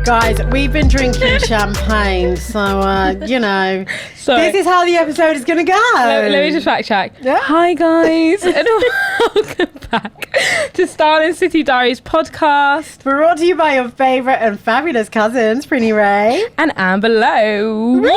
Guys, we've been drinking champagne, so, this is how the episode is going to go. Let me just fact check. Yeah. Hi, guys, and welcome back to Starling City Diaries podcast. Brought to you by your favourite and fabulous cousins, Prinny Ray. And Amber Lowe. Yes!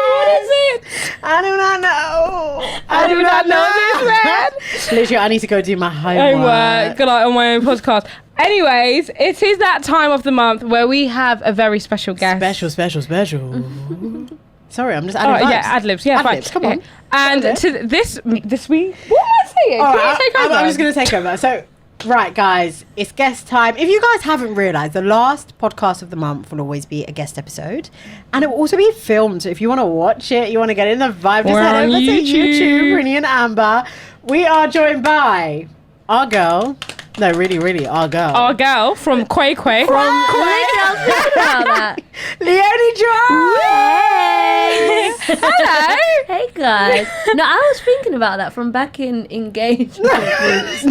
What is it? I do not know. I do not know this, man. Literally, I need to go do my homework. Good night on my own podcast. Anyways, it is that time of the month where we have a very special guest. Special. Sorry, I'm just adding vibes. Yeah, ad-libs. Yeah, ad-libs, come on. And to this week, what am I saying? All Can right, you take over? I'm just going to take over. So, right, guys, it's guest time. If you guys haven't realised, the last podcast of the month will always be a guest episode. And it will also be filmed. So if you want to watch it, you want to get in the vibe, just head over to YouTube, Prinny and Amber. We are joined by our girl. No, really, our girl. Our girl from Quay. I was thinking about that. Leoni Joyce! Hello. Hey guys. No, I was thinking about that from back in engagement groups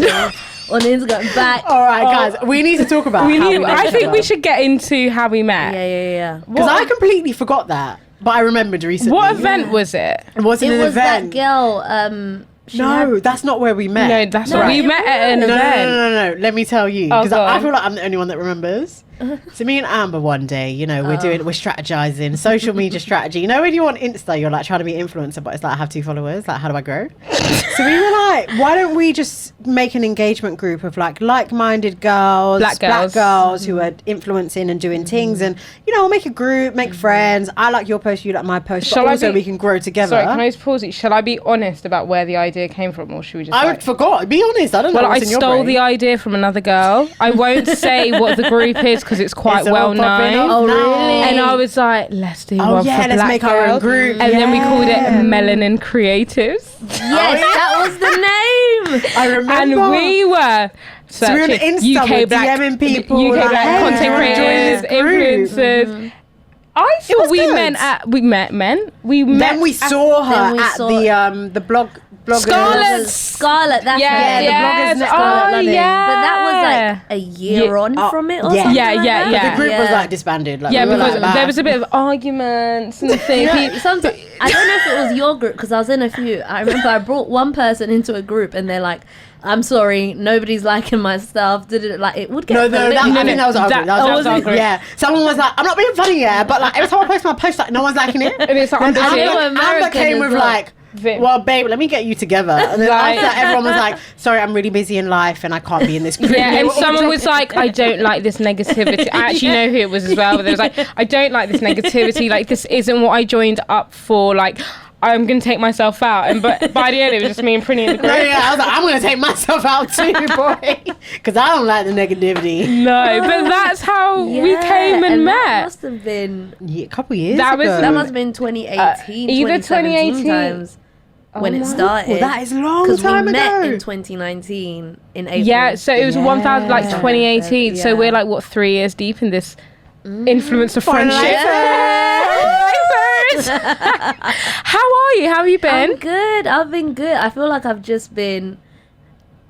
on Instagram. Back. All right, guys, we need to talk about how we met I each think other. we should get into how we met. Yeah. Because I completely forgot that, but I remembered recently. What event was it? It wasn't an It was event. that girl. That's not where we met. No, that's right. We met at an event. No. Let me tell you, Oh, because go I on. feel like I'm the only one that remembers. So me and Amber one day, we're strategizing social media strategy. When you're on Insta, you're like trying to be influencer, but it's like I have 2 followers. Like, how do I grow? So we were like, why don't we just make an engagement group of like-minded girls, Black girls who are influencing and doing things, and we'll make a group, make friends. I like your post, you like my post, but also we can grow together. Sorry, can I just pause it? Shall I be honest about where the idea came from, or should we just? I forgot. Be honest. I don't know. Well, I what's in your stole brain. the idea from another girl. I won't say what the group is because it's quite It's all well popping known. up Oh, now. really? And I was like, let's do one for let's black make our own girls. group. And then we called it Yeah. Melanin Creatives. Yes, that was the name. I remember. And we were So we were on searching Insta, UK we're black DMing people, UK like, black hey, content do you wanna join creators, this group? influencers. I thought was we good. met men. We met. Then we saw her Then we at saw- the bloggers. Scarlett, that's Yeah, right. the bloggers next door. Oh, London. yeah. But that was like a year on from it or yeah. something Yeah, like yeah, that. yeah. The group was like disbanded. Like, Yeah, we were because like, bye. there was a bit of arguments and things. Sometimes, I don't know if it was your group because I was in a few. I remember I brought one person into a group and they're like, "I'm sorry, nobody's liking my stuff." Did it like it would get I think that was our group. That was our group. group. Yeah, someone was like, "I'm not being funny, but like every time I post my post, like no one's liking it." And it's like, Then I'm so Amber American came as with well. like, Vim. "Well, babe, let me get you together." And then Like- after that, everyone was like, "Sorry, I'm really busy in life and I can't be in this group." Yeah, They and were all someone drunk. was like, I don't like this negativity. I actually know who it was as well, but they was like, I don't like this negativity. Like, this isn't what I joined up for. Like, I'm going to take myself out. And but by the end, it was just me and Prinny in the group. No, yeah, I was like, I'm going to take myself out too, boy. Because I don't like the negativity. No, but that's how we came and That met. must have been. Yeah, a couple years That was- ago. That must have been 2018, either 2017 2018 times when it my- started. Well, that is a long because time we met ago. in 2019 in April. Yeah, so it was Yeah. 1,000, like 2018. So Yeah. we're like, what, 3 years deep in this influencer friendship? How are you? How have you been? I'm good. I've been good. I feel like I've just been.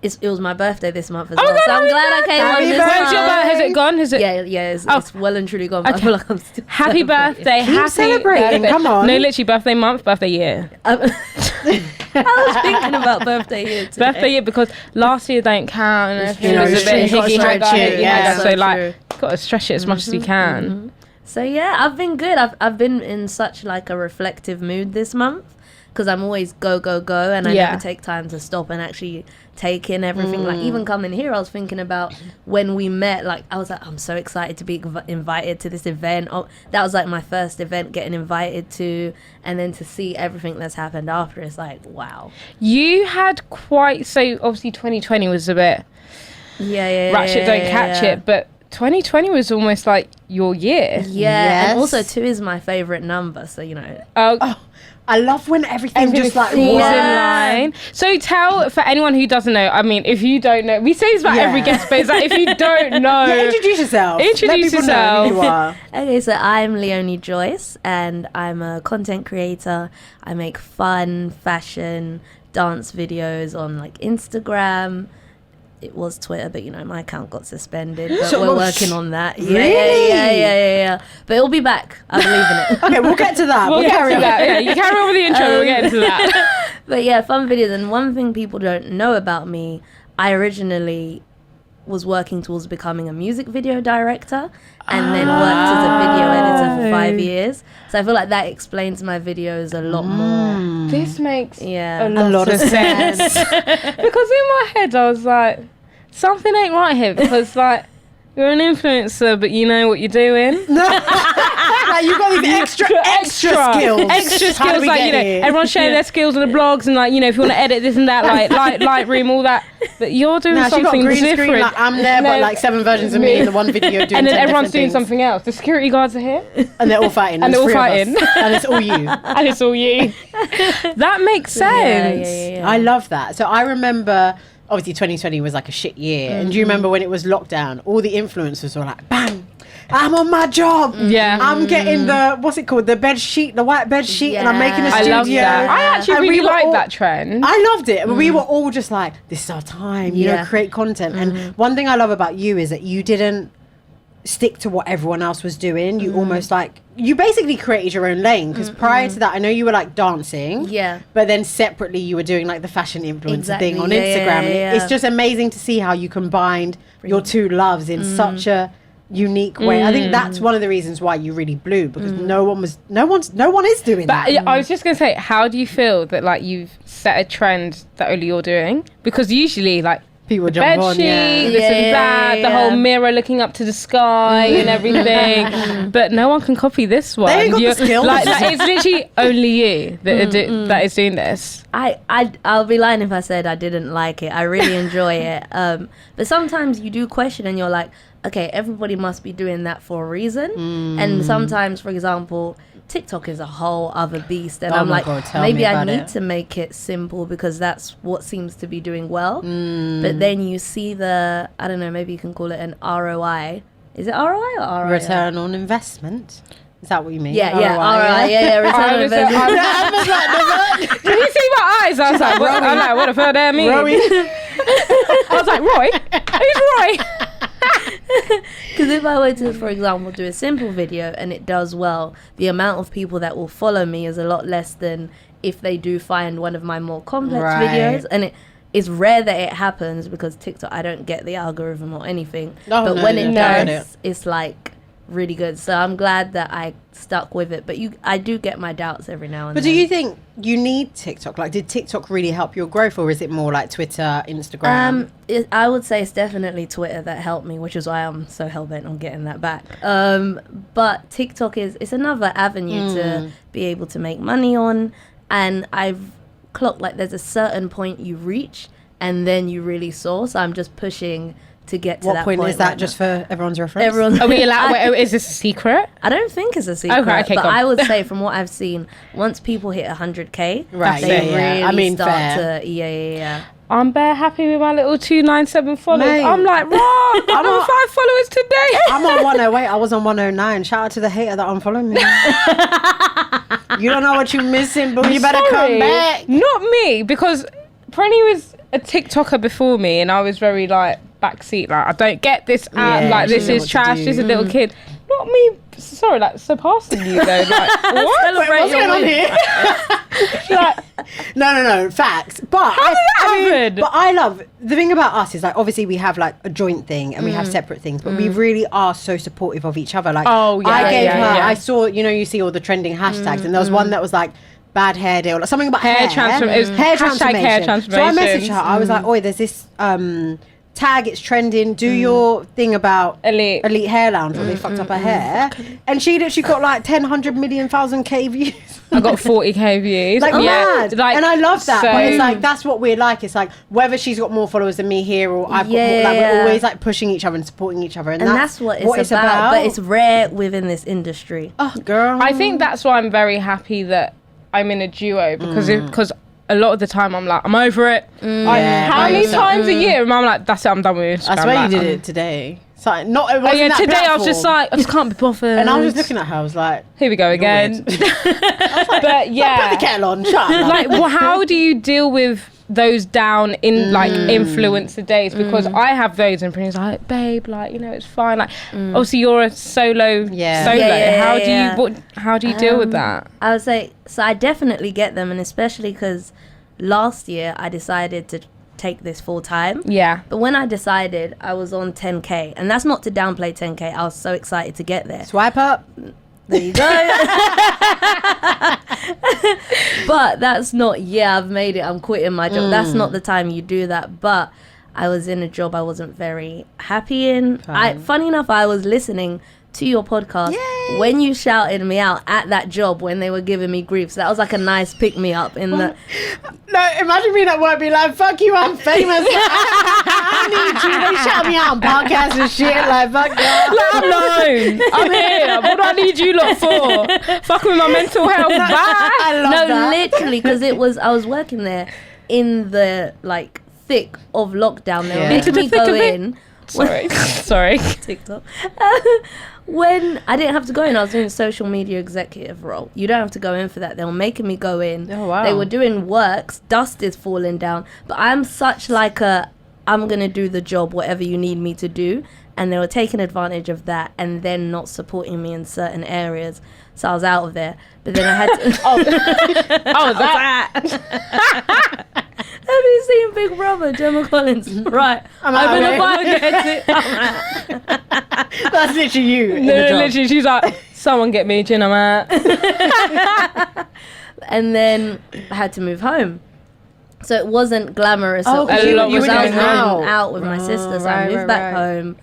It was my birthday this month as well, God, so I'm happy glad I came birthday. on this Happy When's your month. birthday? Has it gone? Has it? Yeah, it's well and truly gone. But Okay. I feel like I'm still. Happy celebrating. birthday. Keep Happy celebrating, birthday. come on. No, literally, birthday month, birthday year. I was thinking about birthday here today. Birthday year, because last year don't count and everything true, was it's a bit true. You gotta hicky stretch hacky. it, yeah. So So like, true. got to stretch it as much as you can. So yeah, I've been good. I've been in such like a reflective mood this month because I'm always go, and I Yeah. never take time to stop and actually take in everything. Like even coming here, I was thinking about when we met. Like I was like, I'm so excited to be invited to this event. Oh, that was like my first event getting invited to, and then to see everything that's happened after. It's like wow. You had quite, so obviously 2020 was a bit Yeah. ratchet, don't catch it, but 2020 was almost like your year. Yeah, Yes. and also 2 is my favorite number, so you know. Oh, I love when everything just like falls works. in line. So tell, for anyone who doesn't know, I mean, if you don't know, we say this about Yeah. every guest, but it's like if you don't know, Yeah, introduce yourself. Introduce Let people know who you yourself. are. Okay, so I'm Leoni Joyce, and I'm a content creator. I make fun, fashion, dance videos on like Instagram, it was Twitter, but you know, my account got suspended. But So- we're working on that. Yeah, Really? yeah. But it'll be back. I believe in it. Okay, we'll get to that. We'll get carry to on. that. Yeah, you carry on with the intro. We'll get into that. But yeah, fun videos. And one thing people don't know about me, I originally was working towards becoming a music video director and then worked as a video editor for 5 years. So I feel like that explains my videos a lot more. This makes Yeah. a lot of sense. Because in my head, I was like, something ain't right here. Because, like, you're an influencer, but you know what you're doing. Like, you've got these extra skills. Extra How do skills, we like, get you know, here? everyone's sharing their skills on the blogs and, like, you know, if you want to edit this and that, like, Lightroom, all that. But you're doing Now, she got something green different. screen, like, I'm there, but No, like 7 versions of me in the one video doing and then 10 everyone's different doing things. something else. The security guards are here, And they're all fighting. And There's they're all 3 of us. fighting. And it's all you. and it's all you. That makes sense. Yeah. I love that. So I remember, obviously 2020 was like a shit year. And do you remember when it was lockdown, all the influencers were like, bang, I'm on my job. Yeah. I'm getting the, what's it called? The bed sheet, the white bed sheet. And I'm making a Yeah. I studio. love that. I actually And really we were like all- that trend. I loved it. But we were all just like, this is our time, you know, Yeah. create content. And one thing I love about you is that you didn't stick to what everyone else was doing. You almost like, you basically created your own lane. Because prior to that, I know you were like dancing. Yeah. But then separately, you were doing like the fashion influencer Exactly. thing on Yeah, Instagram. And yeah. it's just amazing to see how you combined your two loves in such a unique way. I think that's one of the reasons why you really blew, because no one is doing But that. I was just gonna say, how do you feel that like you've set a trend that only you're doing? Because usually, like People bed jump on, sheet, yeah. this and Yeah, that, yeah, the whole yeah. mirror looking up to the sky and everything. But no one can copy this one. ain't got the skills. Like it's literally only you that that is doing this. I'll be lying if I said I didn't like it. I really enjoy it. But sometimes you do question and you're like, okay, everybody must be doing that for a reason. And sometimes, for example, TikTok is a whole other beast. And Oh I'm my like, God, tell maybe me I about need it. to make it simple because that's what seems to be doing well. But then you see the, I don't know, maybe you can call it an ROI. Is it ROI or ROI? Return on investment. Is that what you mean? Yeah, ROI. Yeah, return on investment. Did you see my eyes? I was like, what, I'm like, what the fuck that mean? I was like, Roy? Who's Roy? Because if I were to, for example, do a simple video and it does well, the amount of people that will follow me is a lot less than if they do find one of my more complex Right. videos. And it's rare that it happens because TikTok, I don't get the algorithm or anything. Oh, but no, when no, it no. does, it's like really good. So I'm glad that I stuck with it. But I do get my doubts every now and But then. do you think you need TikTok? Like, did TikTok really help your growth, or is it more like Twitter, Instagram? I would say it's definitely Twitter that helped me, which is why I'm so hell-bent on getting that back. But TikTok it's another avenue to be able to make money on. And I've clocked like there's a certain point you reach and then you really soar. So I'm just pushing to get to What that point is that, right just now. for everyone's reference? Everyone, Are we allowed? Wait, is this a secret? I don't think it's a secret, okay, but go on. I would say from what I've seen, once people hit 100K, Right, they yeah, yeah. really I mean, start fair. to yeah. I'm bare happy with my little 297 followers. Mate. I'm like, raw. I'm on 5 followers today. I'm on 108. I was on 109. Shout out to the hater that unfollowed me. You don't know what you're missing, but you better Sorry, come back. Not me, because Prinny was a TikToker before me, and I was very like backseat. Like, I don't get this app. Yeah, like, she this didn't know is what to trash. do. This is a little kid. Not me. Sorry, like surpassing you though. Like, what? Celebrate What's your going on win. here? Like, No, facts. But How did that happen? But I love the thing about us is like obviously we have like a joint thing and we have separate things, but we really are so supportive of each other. Like Oh, yeah, I gave yeah, her. yeah. I saw you see all the trending hashtags, and there was one that was like bad hair day or like something about hair. It was hair hashtag hair transformation. So I messaged transformation. her. I was like, "Oi, there's this tag. It's trending. Do your thing about Elite. hair lounge where they fucked up her hair." And she literally got like 10, 100 million, 1,000K views. I got 40K views. Like mad. like, and I love that. so- But it's like that's what we're like. It's like whether she's got more followers than me here or I've got more, like Yeah. we're always like pushing each other and supporting each other. And that's what it's about. But it's rare within this industry. oh girl. I think that's why I'm very happy that I'm in a duo because a lot of the time I'm like, I'm over it. Yeah, How by many yourself. times a year? And I'm like, that's it, I'm done with Instagram. I swear Like, you did it today. So not it Oh wasn't yeah, that today I was just platform. like, I just can't be bothered. and I was just looking at her. I was like, here we go again. weird. But put the yeah, kettle on. Shut up. like, well, how do you deal with those down in like influencer days, because I have those and Prinny's like, babe, like, you know, it's fine. Like obviously you're a solo. How do you deal with that? I would say, so I definitely get them, and especially because last year I decided to take this full time. Yeah. But when I decided, I was on 10k, and that's not to downplay 10k. I was so excited to get there. Swipe up. There you go. But that's not, I've made it, I'm quitting my job. That's not the time you do that. But I was in a job I wasn't very happy in. Funny enough, I was listening to your podcast when you shouted me out at that job when they were giving me grief. So that was like a nice pick me up in the. No, imagine being at work being like, fuck you, I'm famous. I need you. They shout me out on podcasts and shit. Like, fuck you. I'm known. I'm here. What do I need you lot for? Fucking with my mental health. Bye. I love that. Literally, because I was working there in the like thick of lockdown. They were making me go in. Sorry. TikTok. When I didn't have to go in, I was doing a social media executive role. You don't have to go in for that. They were making me go in. Oh, wow. They were doing works. Dust is falling down. But I'm such like I'm going to do the job, whatever you need me to do. And they were taking advantage of that and then not supporting me in certain areas. So I was out of there. But then I had to... that. Have you seen Big Brother, Gemma Collins? Right. I'm the fire, get it. That's literally you. No, literally, she's like, someone get me a gin, I'm out. And then I had to move home. So it wasn't glamorous. Oh, you were was going out with my sister. So I moved back home,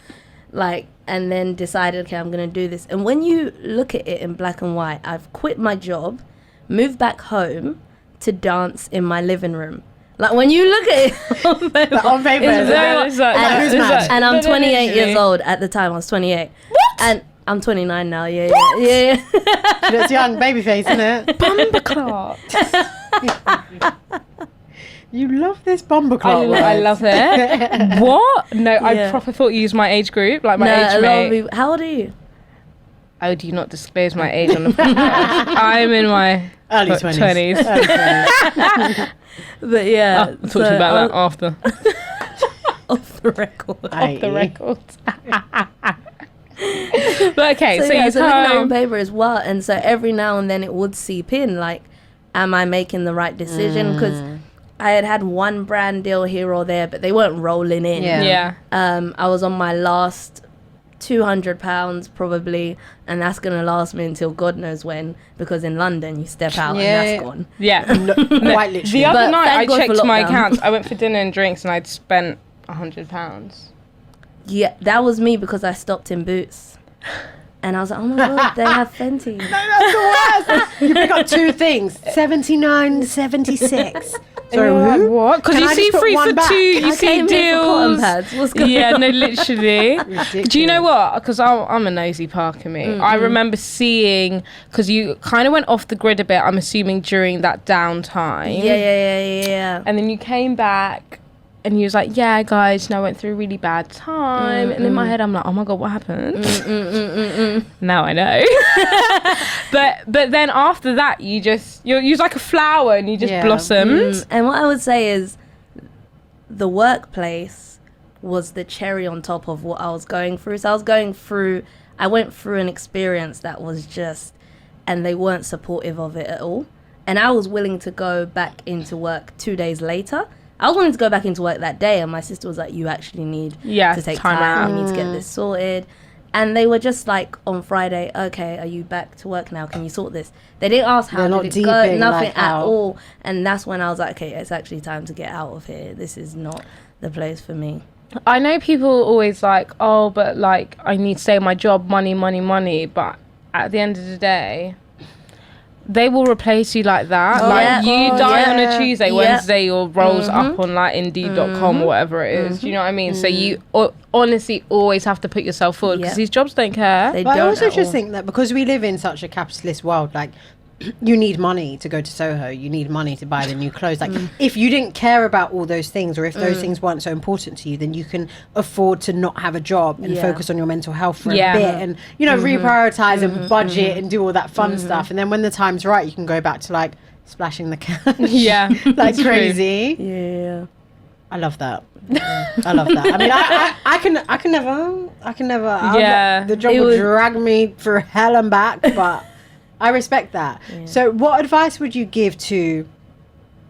like, and then decided, okay, I'm going to do this. And when you look at it in black and white, I've quit my job, moved back home to dance in my living room. Like, when you look at it on paper, and I'm 28 years old at the time. I was 28. What? And I'm 29 now. Yeah. It's young baby face, isn't it? Bumperclot. You love this bumperclot. I love it. What? No, I proper thought you used my age group, like my age mate. How old are you? Oh, do you not disclose my age on the podcast? I'm in my early 20s. But yeah, I'll talk to you about that after. Off the record. Off the record. But okay, so you so looking at on paper as well, and so every now and then it would seep in, like, am I making the right decision? Because I had one brand deal here or there, but they weren't rolling in. Yeah. I was on my last £200 probably, and that's gonna last me until God knows when, because in London you step out and that's gone. Yeah. Quite literally. The other night I God checked my lockdown. accounts. I went for dinner and drinks and I'd spent £100. Yeah, that was me because I stopped in Boots. And I was like, oh my God, they have Fenty. No, that's the worst. You pick up two things. 79.76. Sorry, what? Because you see 3 for 2, you see deals. What's going Yeah, on? no, literally. Do you know what? Because I'm a nosy Parker me. I remember seeing, because you kind of went off the grid a bit, I'm assuming during that downtime. Yeah. And then you came back and you was like, yeah, guys, I went through a really bad time. And in my head, I'm like, oh my God, what happened? Now I know. but then after that, you're like a flower and you just blossomed. And what I would say is the workplace was the cherry on top of what I was going through. So I went through an experience that was just, and they weren't supportive of it at all. And I was willing to go back into work 2 days later. I was willing to go back into work that day, and my sister was like, you actually need to take time out. You need to get this sorted. And they were just like, on Friday, okay, are you back to work now? Can you sort this? They didn't ask how did it go, nothing at all. And that's when I was like, okay, it's actually time to get out of here. This is not the place for me. I know people always like, oh, but like, I need to stay in my job, money. But at the end of the day, they will replace you like that. You die on a Tuesday, Wednesday, your rolls up on like Indeed.com or whatever it is. Do you know what I mean? So you honestly always have to put yourself forward because these jobs don't care. But I also just think that because we live in such a capitalist world, like, you need money to go to Soho, you need money to buy the new clothes. Like, if you didn't care about all those things, or if those things weren't so important to you, then you can afford to not have a job and focus on your mental health for a bit, and, you know, reprioritize and budget and do all that fun stuff. And then when the time's right, you can go back to like splashing the cash. Yeah, like that's true. crazy. Yeah. I love that. I love that. I mean, I can never. Yeah. The job would drag me through hell and back, but I respect that. Yeah. So, what advice would you give to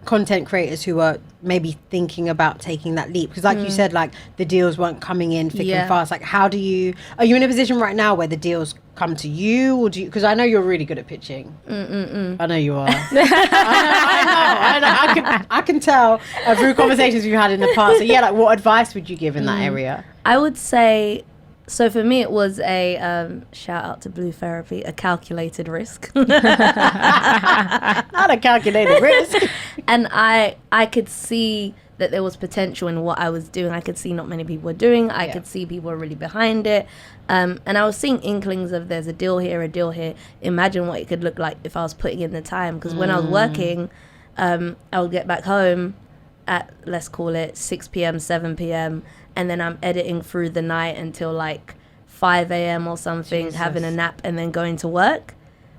content creators who are maybe thinking about taking that leap? Because like you said, like the deals weren't coming in thick and fast. Like, are you in a position right now where the deals come to you, or do you, because I know you're really good at pitching. I know you are. I know. I can tell through conversations we've had in the past. So yeah, like what advice would you give in that area? I would say, so for me it was a shout out to Blue Therapy, a calculated risk. Not a calculated risk. And I could see that there was potential in what I was doing. I could see not many people were doing. I could see people were really behind it. And I was seeing inklings of there's a deal here, a deal here. Imagine what it could look like if I was putting in the time. Because when I was working, I would get back home at, let's call it 6 p.m., 7 p.m. And then I'm editing through the night until like 5 a.m. or something, having a nap and then going to work.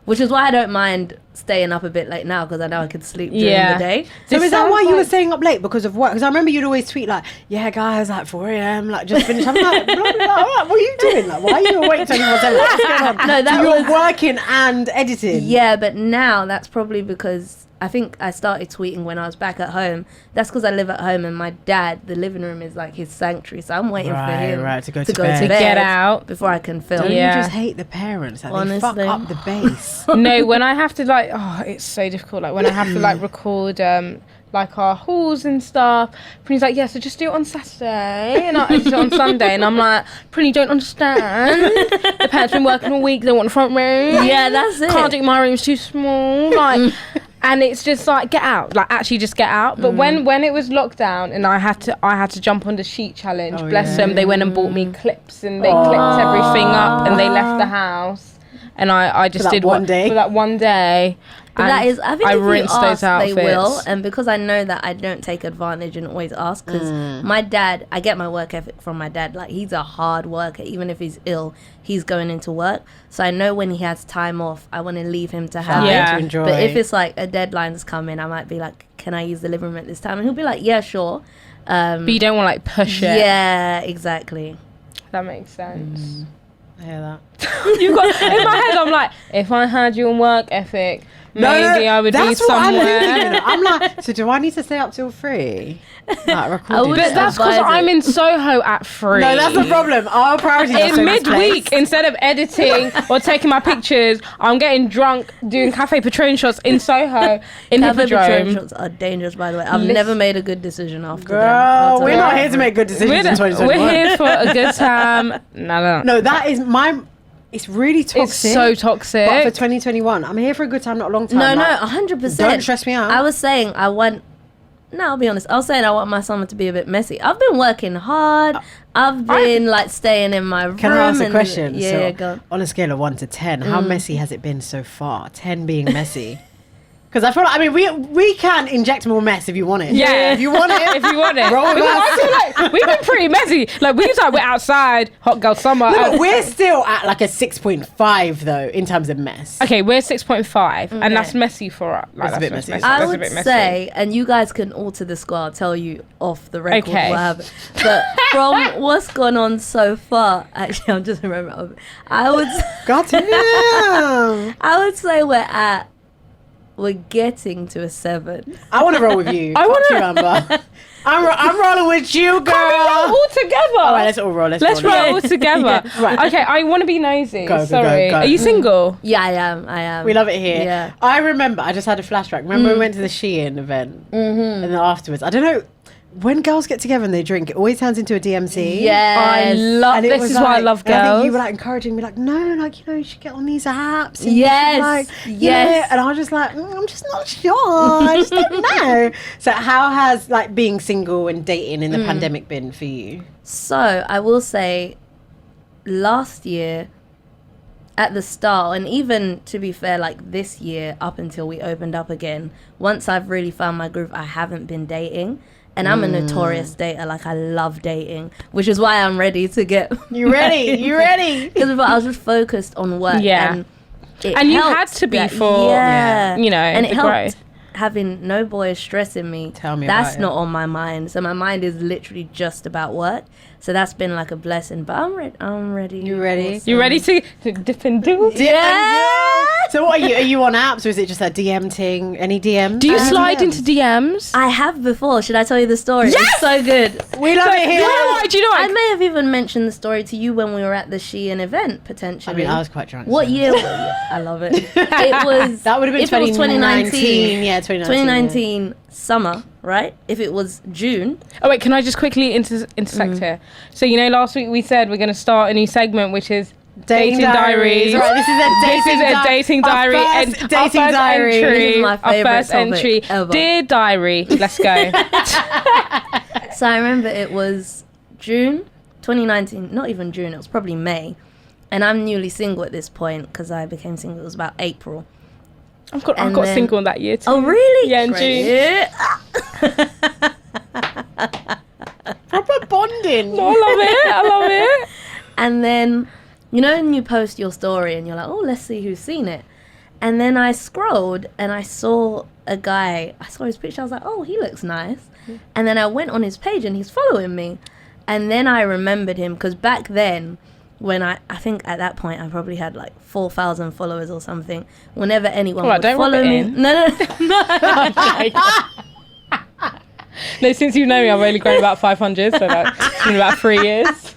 Which is why I don't mind staying up a bit late now, because I know I could sleep during the day. So is that why you were staying up late, because of work? Because I remember you'd always tweet like, yeah guys, like 4 a.m, like just finished. I'm like, blah, blah, blah. What are you doing? Like, why are you awake 24/7? What's going on? No, that so you're was working and editing. Yeah, but now that's probably because I think I started tweeting when I was back at home. That's because I live at home and my dad, the living room is like his sanctuary. So I'm waiting for him to go to bed. to get out before I can film. Don't you just hate the parents? Like, they fuck up the base. No, when I have to like, it's so difficult. Like when I have to like record like our hauls and stuff. Prinny's like, yeah, so just do it on Saturday and I edit it on Sunday. And I'm like, Prinny, don't understand. The parents been working all week. They want the front room. Yeah, that's it. Can't do, my room's too small. Like, and it's just like, get out. Like, actually just get out. But when it was lockdown and I had to jump on the sheet challenge, bless them, they went and bought me clips and they clipped everything up and they left the house. And I just did one day. For that one day. But that is, I think I if you rinsed ask, those outfits. they will. And because I know that I don't take advantage and always ask, because my dad, I get my work ethic from my dad. Like, he's a hard worker. Even if he's ill, he's going into work. So I know when he has time off, I want to leave him to have it. To enjoy. But if it's like a deadline's coming, I might be like, can I use the living room at this time? And he'll be like, yeah, sure. But you don't want to like push it. Yeah, exactly. That makes sense. I hear that. You got in my head. I'm like, if I had your work ethic, maybe I would be somewhere. I'm like, so do I need to stay up till 3? Like, recording. But that's because I'm in Soho at 3. No, that's the problem. Our priority is in midweek, instead of editing or taking my pictures, I'm getting drunk doing Cafe Patron shots in Soho in Cafe Patron Hippodrome. shots are dangerous, by the way. I've never made a good decision after Girl, them. we're not here to make good decisions in 2021. We're here for a good time. No, that is it's really toxic. It's so toxic. But for 2021, I'm here for a good time, not a long time. No, like, 100%. Don't stress me out. I was saying I'll be honest. I was saying I want my summer to be a bit messy. I've been working hard. I've been like staying in my room. Can I ask a question? Yeah, go on. On a scale of 1 to 10, how messy has it been so far? 10 being messy. Because I feel like, I mean, we can inject more mess if you want it. Yeah. If you want it. If you want it. Roll with us. I feel like we've been pretty messy. Like, we're outside, hot girl summer. No, but we're still at like a 6.5 though, in terms of mess. Okay, we're 6.5, and that's messy for us. Like, That's a bit messy. I would say, and you guys can alter the score, I'll tell you off the record Okay. what happened. But from what's gone on so far, actually, I'm just remembering. I would say we're getting to a 7. I want to roll with you. Fuck you, Amber. I'm rolling with you, girl. Can we roll all together? All right, let's all roll. Let's roll all together. Right. Okay, I want to be nosy. Go, Sorry. go. Are you single? Yeah, I am. We love it here. Yeah. I remember, I just had a flashback. Remember we went to the Shein event? And then afterwards, I don't know, when girls get together and they drink, it always turns into a DMC. Yes. This is why I love and I think girls. you were like encouraging me, like, no, like, you know, you should get on these apps. And Yes. Like, Yes. And I was just like, I'm just not sure. I just don't know. So how has like being single and dating in the pandemic been for you? So I will say, last year at the start, and even to be fair, like this year up until we opened up again, once I've really found my groove, I haven't been dating. And I'm a notorious dater. Like, I love dating, which is why I'm ready to get... You ready? You ready? Because I was just focused on work. Yeah. And And you helped had to be that- for, yeah. you know, and it the helped growth. having no boys stressing me. Tell me that's about not on my mind. So my mind is literally just about work. So that's been like a blessing. But I'm ready. You ready? You ready to dip and do? Yeah. So what are you? Are you on apps or is it just a DM thing? Any DMs? Do you slide into DMs? I have before. Should I tell you the story? Yes! It's so good. We love it here. Do you know what? I may have even mentioned the story to you when we were at the Shein event, potentially. I mean, I was quite drunk. What so. year? I love it. It was. That would have been if it was 2019. Yeah, 2019 summer, right? If it was June. Oh wait, can I just quickly intersect here? So you know, last week we said we're going to start a new segment, which is Dating Diaries. Right, this is a dating diary. Our first dating our first diary. Entry, This is my our favourite first topic entry. ever. Dear diary, let's go. So I remember it was June 2019. Not even June. It was probably May. And I'm newly single at this point because I became single. It was about April. I got single that year too. Oh really? Yeah, in June. Proper bonding. No, I love it. And then, you know, when you post your story and you're like, oh, let's see who's seen it. And then I scrolled and I saw a guy. I saw his picture. I was like, oh, he looks nice. And then I went on his page and he's following me. And then I remembered him because back then, when I think at that point I probably had like 4,000 followers or something. Whenever anyone would follow me. No. No, since you know me, I've only grown about 500, so that's been about 3 years.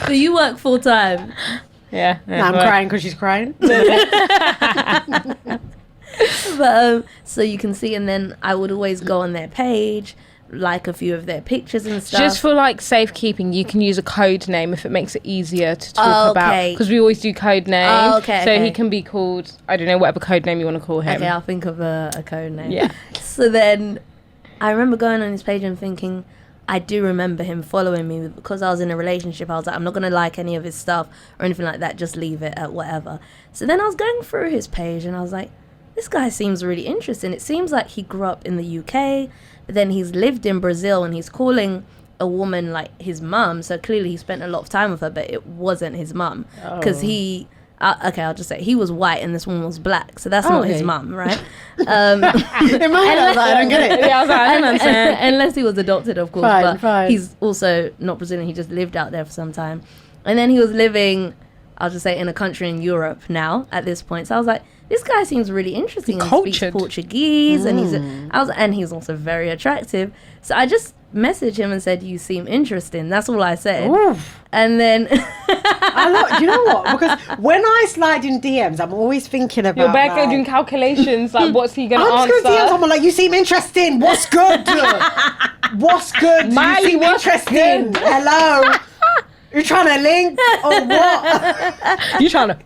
So you work full time. Yeah. No, I'm crying because she's crying. But so you can see, and then I would always go on their page, like a few of their pictures and stuff. Just for like safekeeping, you can use a code name if it makes it easier to talk about. Because we always do code names. Oh, okay. So he can be called, I don't know, whatever code name you want to call him. Okay, I'll think of a code name. Yeah. So then I remember going on his page and thinking, I do remember him following me because I was in a relationship. I was like, I'm not going to like any of his stuff or anything like that. Just leave it at whatever. So then I was going through his page and I was like, this guy seems really interesting. It seems like he grew up in the UK, but then he's lived in Brazil and he's calling a woman like his mum. So clearly he spent a lot of time with her, but it wasn't his mum because he... okay, I'll just say he was white and this woman was black, so that's not his mum, right? In my head, I was like, I don't get it. Yeah, I was like, I don't understand. Unless he was adopted, of course. But he's also not Brazilian. He just lived out there for some time, and then he was living, I'll just say, in a country in Europe now at this point. So I was like, this guy seems really interesting. He speaks Portuguese, and he's also very attractive. So I just messaged him and said, you seem interesting. That's all I said. Oof. And then you know what? Because when I slide in DMs, I'm always thinking about You're back doing calculations, like what's he going to I'm answer? just going to DM someone like, you seem interesting. What's good? What's good? Miley, you seem what's interesting. good? Hello. You're trying to link or what? You trying to...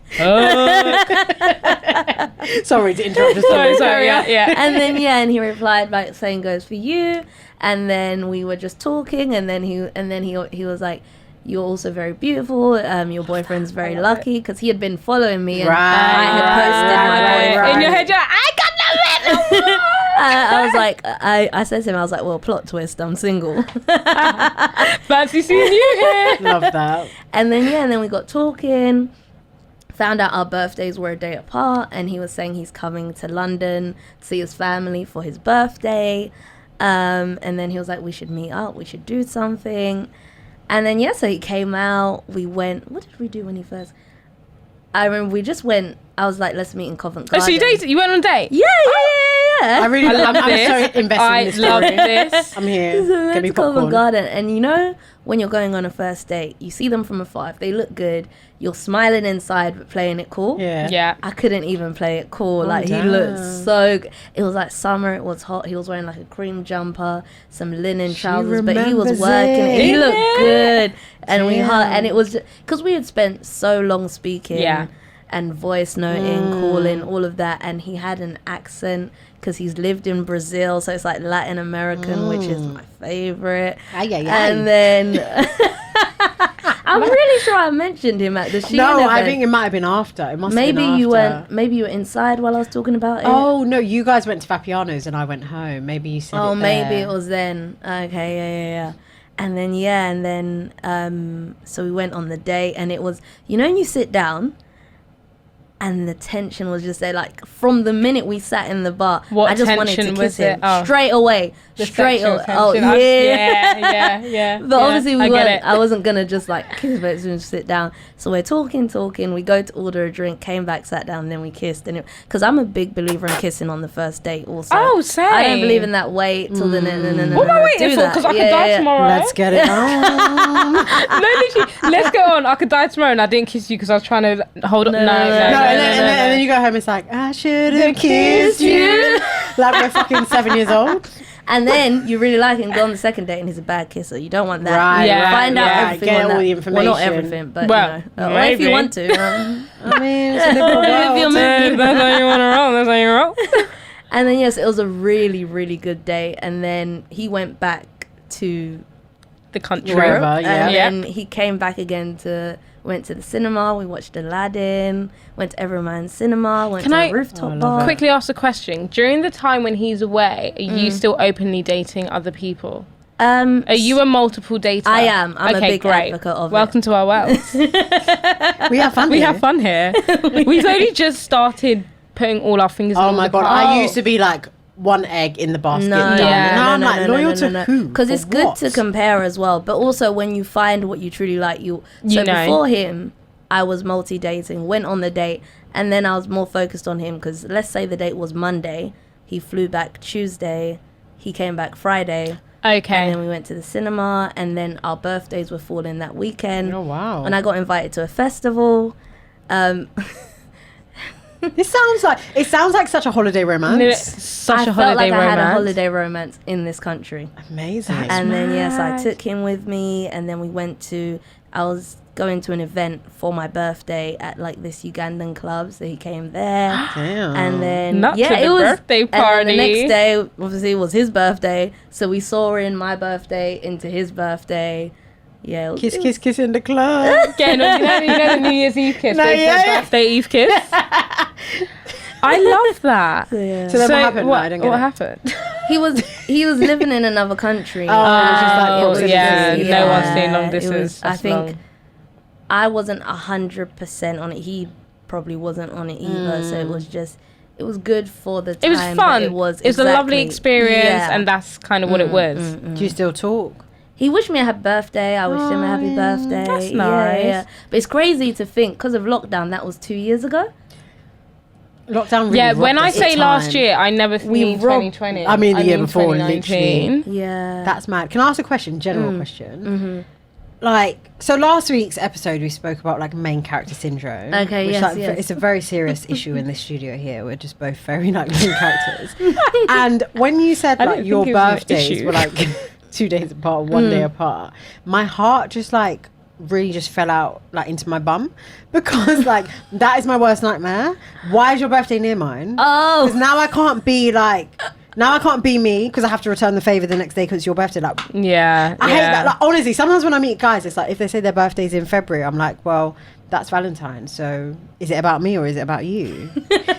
Sorry to interrupt the story. Sorry, yeah. And then and he replied by saying goes for you. And then we were just talking, and then he was like, you're also very beautiful. Your boyfriend's very lucky because he had been following me, and I had posted my boyfriend. In your head, you're like, I got no man. I was like, I said to him, I was like, well, plot twist, I'm single. Fancy seeing you here. Love that. And then we got talking. Found out our birthdays were a day apart, and he was saying he's coming to London to see his family for his birthday. And then he was like, we should meet up, we should do something. And then, so he came out, we went, what did we do when he first... I remember we just went, I was like, let's meet in Covent Garden. Oh, so you dated? You went on a date? Yeah. I really love I'm this. so invested in this story. I love this. I'm here. So we Get went me to Covent popcorn. Garden, and you know when you're going on a first date, you see them from afar. If they look good, you're smiling inside but playing it cool. Yeah. I couldn't even play it cool. Like damn. he looked so good. It was like summer. It was hot. He was wearing like a cream jumper, some linen trousers, but he was remembers working it. He it. looked good, and we Damn. hugged. And it was because we had spent so long speaking. Yeah. And voice noting, calling, all of that. And he had an accent because he's lived in Brazil. So it's like Latin American, which is my favorite. And then I'm really sure I mentioned him at the Shein No, event. I think it might have been after. It must Maybe have been you after. went. Maybe you were inside while I was talking about it. Oh, no, you guys went to Vapiano's and I went home. Maybe you said Oh, it maybe there. it was then. Okay, yeah. And then so we went on the date, and it was, you know, when you sit down, And the tension was just there. Like, from the minute we sat in the bar, What I just wanted to tension kiss was it? him Oh. straight away. Straight away. Oh, yeah. Yeah. But obviously we I get weren't. it. I wasn't gonna just like kiss, but just sit down. So we're talking. We go to order a drink. Came back, sat down, and then we kissed. And because I'm a big believer in kissing on the first date. Also, Oh, same. I don't believe in that wait till the no. What am I waiting for? Because I could die tomorrow. Let's get it on. No, literally. Let's go on. I could die tomorrow, and I didn't kiss you because I was trying to hold up. No. And then you go home. It's like, I should have kissed you. Like we're fucking 7 years old. And then you really like him, go on the second date, and he's a bad kisser. You don't want that. Right. Yeah. Find out Yeah, everything get on all that. the Well, not information. everything, but Well, you know, or if you maybe. want to. I mean, it's a liberal If you're world. married. That's how you want to roll. That's how you roll. And then yes, it was a really, really good day. And then he went back to The country. Wherever, Europe, yeah. and then he came back again went to the cinema. We watched Aladdin. Went to Everyman Cinema. Went Can to I a rooftop love bar. it. Quickly ask a question. During the time when he's away, are you still openly dating other people? Are you a multiple dater? I am. I'm okay, a big great. advocate of Welcome it. to our world. We have fun. We here. have fun here. We've only just started putting all our fingers in Oh my the god, pie. I used to be like one egg in the basket. No, done. yeah. And now I'm like loyal to who? Because it's For good what? to compare as well. But also when you find what you truly like, You so know. before him, I was multi-dating, went on the date, and then I was more focused on him. Because let's say the date was Monday, he flew back Tuesday, he came back Friday, Okay. and then we went to the cinema, and then our birthdays were falling that weekend. Oh wow. And I got invited to a festival. It sounds like such a holiday romance. Such I a felt holiday like romance. I had a holiday romance in this country. Amazing. And then yes, I mad. took him with me, and then I was going to an event for my birthday at like this Ugandan club, so he came there. Damn. And then Not to yeah, the it was birthday And then party. the next day, obviously, it was his birthday, so we saw in my birthday into his birthday. Yeah, it was, kiss in the club. Again, you know the New Year's Eve kiss, No, the yeah. birthday Eve kiss. I love that. Yeah. So then what happened? No, I don't get what it. happened? he was living in another country. Oh, it was just like Oh, proximity. yeah, no one's doing long it distance. was- I That's think long. I wasn't 100% on it. He probably wasn't on it either. So it was good for the time. It was but fun. It was a lovely exactly- experience, yeah. and that's kind of what it was. Do you still talk? He wished me a happy birthday. I wished him a happy birthday. That's Yeah, nice. yeah. But it's crazy to think, because of lockdown, that was 2 years ago. Lockdown really Yeah, when robbed I us say of last time. year, I never We mean robbed- 2020. I mean the year mean before, 2019. Yeah. That's mad. Can I ask a question? General question. Like, so last week's episode we spoke about like main character syndrome. Okay, which, yes, like, yes. it's a very serious issue in this studio here. We're just both very like main characters. And when you said I like didn't your think it was an birthdays issue. were like 2 days apart, 1 day apart, my heart just like really just fell out like into my bum, because like that is my worst nightmare. Why is your birthday near mine? Oh. Because now I can't be me, because I have to return the favor the next day because it's your birthday. Like, Yeah. I hate that. Like, honestly, sometimes when I meet guys, it's like if they say their birthday's in February, I'm like, well, that's Valentine's. So is it about me or is it about you?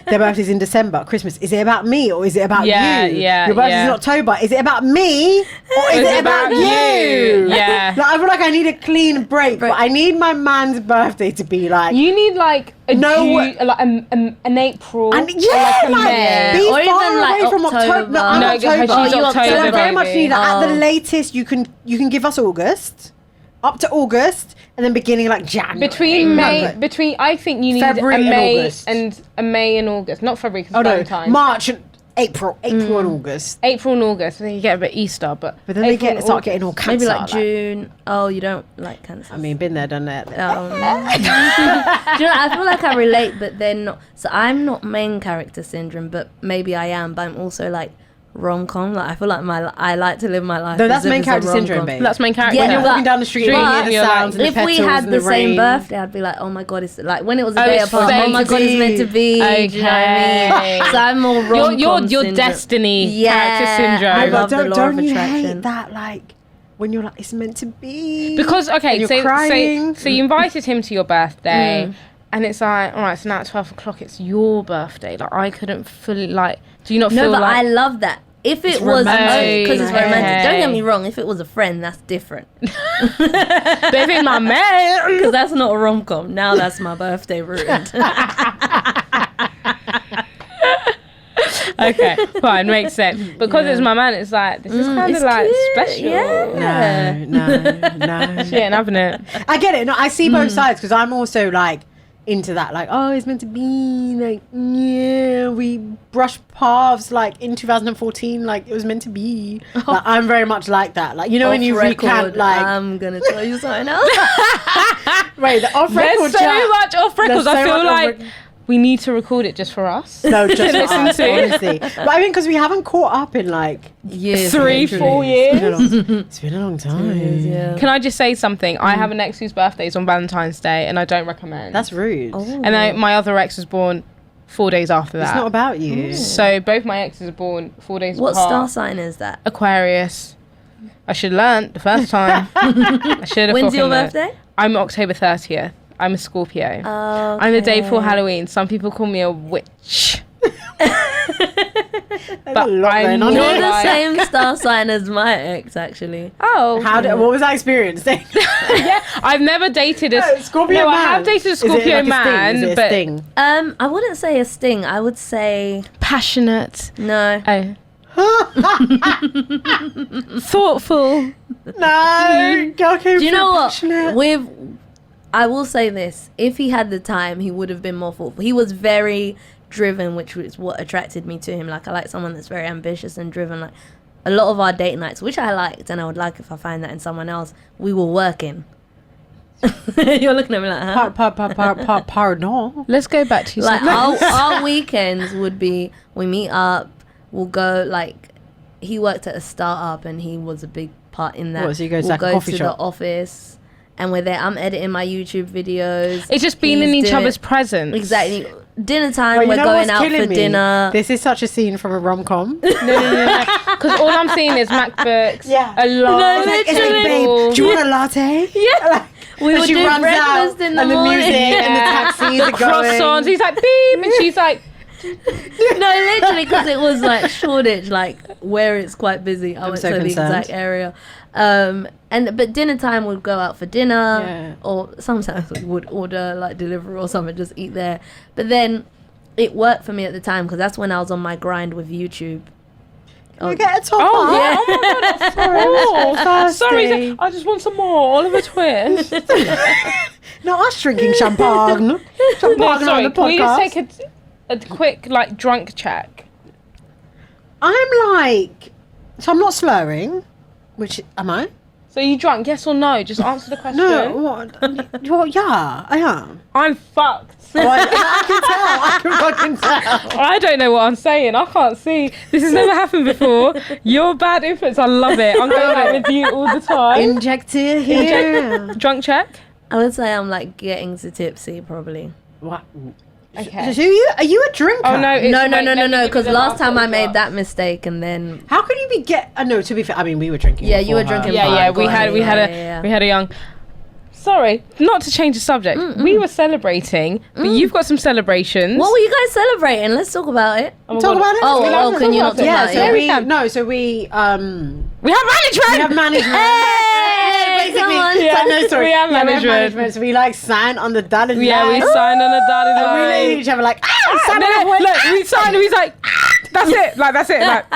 Their birthday's in December, Christmas. Is it about me or is it about Yeah, you? yeah, Your birthday's yeah. in October. Is it about me or is it about you? Yeah. Like, I feel like I need a clean break, but I need my man's birthday to be like. You need like a No, June, like an April, And or yeah, like a like, May. be Or far even, like, away from October. October. No, I'm No, October. she's Oh, you October, So I very much baby. need that. At the Oh. latest, you can give us August, up to August, and then beginning like January. Between May, No, but- between I think you need February a and May August. a May and August, not February because Oh no, Valentine's. March and April and August. April and August. I think you get a bit Easter, but But then they April and start August. getting all cancer. Maybe like June. Oh, you don't like cancer. I mean, been there, done that. Do you know, I feel like I relate, but then not. So I'm not main character syndrome, but maybe I am. But I'm also like rom-com. Like I feel like I like to live my life. No, as that's if main it's a character syndrome, rom-com. babe. That's main character. Yeah, When you're but- walking down the street and you hear the you're sounds like, and the If we petals had and the the same rain. birthday, I'd be like, oh my god, it's like when it was a Oh, day it's apart. Oh my meant god, to it's meant to be. Okay. Do you know what I mean? So I'm more rom-com. your syndrome. destiny character I syndrome. love the don't, law don't of you attraction. hate that? Like when you're like, it's meant to be. Because okay, and you're so crying. so you invited him to your birthday, and it's like, all right, so now at 12 o'clock, it's your birthday. Like I couldn't fully like. Do you not No, feel but like? I love that. If it It's was, romantic. because it's Okay. romantic. Don't get me wrong. If it was a friend, that's different. But if it's my man, Because that's not a rom-com. Now that's my birthday ruined. okay, fine, makes sense. Because it's my man, it's like this is kind of it's like cute, special. yeah. No. She ain't having it. I get it. No, I see both sides because I'm also like into that. Like, oh, it's meant to be. Like, yeah, we brushed paths like in 2014. Like, it was meant to be. Like, I'm very much like that. Like, you know, when you recant, like, I'm gonna tell you something else. wait, the off record There's so chat. much off records. There's I so feel much like off-rec- we need to record it just for us. No, just for listen us, to. honestly. But I mean, because we haven't caught up in like Years, 3-4 years. It's been a long time. Yeah. Can I just say something? I have an ex whose birthday is on Valentine's Day, and I don't recommend. That's rude. And then my other ex was born 4 days after that. It's not about you. So both my exes are born 4 days What apart. star sign is that? Aquarius. I should have learnt the first time. I should have. When's your fucking learnt. birthday? I'm October 30th. I'm a Scorpio. Oh, I'm the day before Halloween. Some people call me a witch. But I'm going on not You're here. the like- same star sign as my ex, actually. Oh. What was that experience? Yeah, I've never dated a Scorpio No, man. I have dated a Is it Scorpio like a man, sting? Is it a but sting? I wouldn't say a sting. I would say passionate. no. Oh. Thoughtful. No. Okay, Do you know what? passionate. I will say this: if he had the time, he would have been more thoughtful. He was very driven, which was what attracted me to him. Like, I like someone that's very ambitious and driven. Like, a lot of our date nights, which I liked, and I would like if I find that in someone else, we were working. You're looking at me like, huh? Pardon. Let's go back to Like, our weekends would be, we meet up, we'll go, like, he worked at a startup and he was a big part in that. What, so you go to we'll like a go coffee to shop? the office and we're there. I'm editing my YouTube videos. It's just being He's in each doing- other's presence. Exactly. Dinner time, Wait, you we're know going what's out killing for me? dinner. This is such a scene from a rom-com. No. Because all I'm seeing is MacBooks. Yeah. A lot. No, It's like, literally. babe, do you want a latte? Yeah. We And would she do runs breakfast out, in the and the morning. music and the taxis are Croissants. going. He's like, beep. And she's like, No, literally, because it was like Shoreditch, like where it's quite busy. I went so to the concerned. exact area. But dinner time we'd go out for dinner, Yeah. or sometimes we would order like delivery or something, just eat there. But then it worked for me at the time because that's when I was on my grind with YouTube. We get a top oh, up. yeah. Oh, my God. Oh, Sorry. thirsty. I just want some more. Oliver Twist. Not us drinking champagne. No, Champagne on sorry. the Can we just podcast. take a quick, like, drunk check? I'm like, so I'm not slurring, which am I? So you drunk, yes or no? Just answer the question. No, what? Well, yeah, I am. I'm fucked. Oh, I can fucking tell. I don't know what I'm saying. I can't see. This has never happened before. You're bad influence. I love it. I'm going out with you all the time. Injected here. Drunk check? I would say I'm like getting to tipsy, probably. What? Okay. So are you a drinker? Oh, no. No, wait, let me give you because the last time I made shot. that mistake and then How can you be no, to be fair, I mean, we were drinking. Yeah, you were before her. drinking. Yeah, Go ahead. we had Yeah. a young. Sorry, not to change the subject. We were celebrating, but you've got some celebrations. what were you guys celebrating? Let's talk about it. Oh my Talk God. about it. Oh, can you not talk Yeah, about so it? we We have management. we have management. Hey, come on. Yeah, no, sorry. we have Yeah, management. So we like sign on the dotted line. Yeah, we signed on the dotted And we look at line. each other like, No, no, look, we signed. He's like, that's it. Like that's it. Like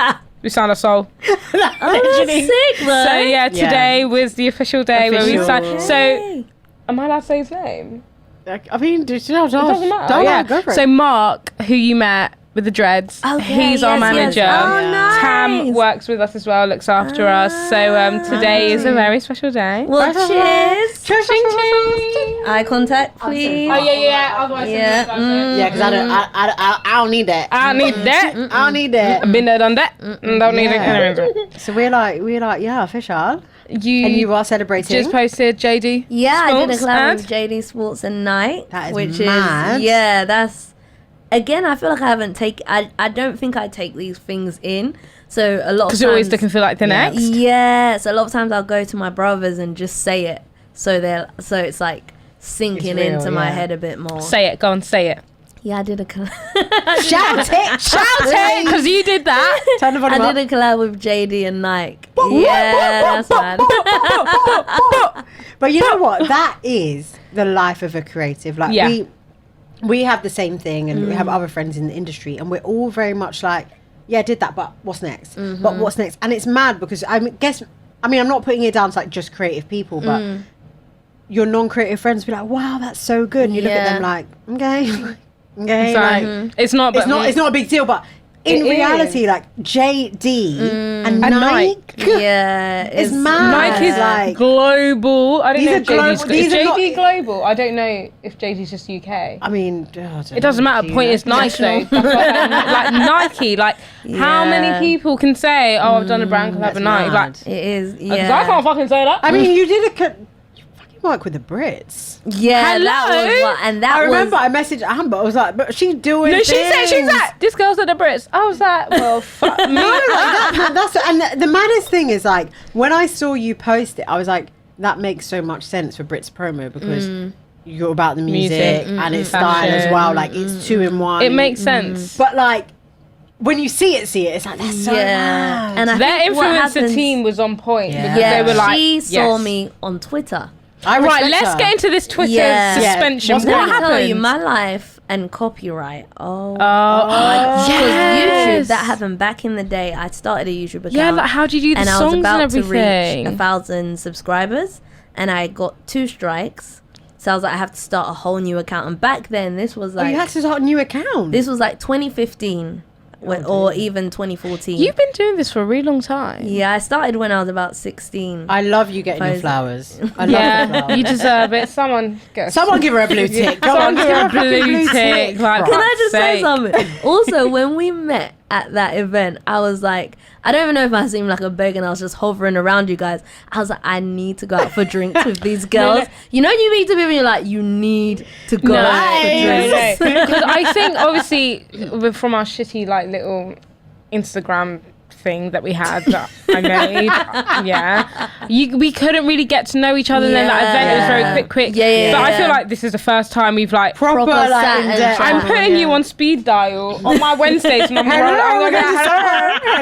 we signed our soul. Oh, that's sick, though. So yeah, today was the official day where we Official. signed. So am I allowed to say his name? I mean, no, It doesn't matter. Don't yeah. go for it. So Mark, who you met with the dreads, Okay, he's our yes, manager. yes. Oh, nice. Tam works with us as well, looks after us. So today is a very special day. Well, cheers. Cheers, Ching, ching. Eye contact, please. Oh yeah. Otherwise, Yeah. Yeah, because I don't need that. I need that. I don't need that. Been there, done that. Don't need it. So we're like, yeah, official. You, And you are celebrating. just posted JD. Yeah, I did a Sports collab ad. with JD Sports and Night. That is which mad. is yeah, that's again. I feel like I haven't I don't think I take these things in. So a lot of Because you're always times- looking for like the next. Yeah, so a lot of times I'll go to my brothers and just say it. So it's like sinking It's real, into my yeah. head a bit more. Say it. Go on, say it. Yeah, I did a collab. Shout it, because you did that. Turn the volume I up. did a collab with JD and Nike. Yeah, that's right. But you know what? That is the life of a creative. Like Yeah. we have the same thing, and we have other friends in the industry, and we're all very much like, yeah, I did that, but what's next? But what's next? And it's mad because I'm not putting it down to like just creative people, but your non-creative friends be like, wow, that's so good. And you look at them like, okay, okay, So, like it's not. But it's not a big deal, but in It reality, is. like JD and And Nike, Yeah, it's mad. Nike's like global. I don't These know are if JD's global- these is are not- JD global. I don't know if JD's just UK. I mean, It doesn't matter. Point is Nike though. That's what like Nike. Like how many people can say, "Oh, I've done a brand collab with Nike"? Like, it is. because Yeah, I can't fucking say that. I mean, you fucking work with the Brits. yeah, that Hello? was what, and that I remember was. I messaged Amber. I was like, but she's doing. No, she's things. like, this girl's at the Brits. I was like, well, fuck me. No, like that's and the maddest thing is like when I saw you post it, I was like, that makes so much sense for Brits promo because you're about the music and it's style as fashion. well. Like it's 2 in 1. It makes sense. But like when you see it, it's like that's so mad. And I Their think what influencer happens- team was on point because Yeah, they were like, she saw yes. me on Twitter. I Right, respect let's her. get into this Twitter Yeah. suspension. What's What going Let me on? tell you, happened? my life and copyright. Oh, Oh, because yes. YouTube, that happened back in the day. I started a YouTube account. Yeah, like how do you do the and I songs was about and to reach everything? 1,000 subscribers, and I got 2 strikes. So I was like, I have to start a whole new account. And back then, this was Oh, like you had to start a new account. this was like 2015, or even 2014. You've been doing this for a really long time. Yeah, I started when I was about 16. I love you getting your Posing. flowers. I love your Yeah, flowers. you deserve it. Someone get Someone give her a blue tick. Go Someone on, give her a blue tick. Like, Can I just say sake. something? Also, when we met at that event, I was like, I don't even know if I seemed like a beggar, and I was just hovering around you guys. I was like, I need to go out for drinks with these girls. You know, you meet to people and you're like, you need to go out for drinks. Because I think obviously from our shitty like little Instagram thing that we had that I made, we couldn't really get to know each other. And then that event it was very quick. Yeah. But I feel like this is the first time we've like Proper sat like and in depth. chat. I'm putting you on speed dial on my Wednesdays and I'm Hello, like, hello.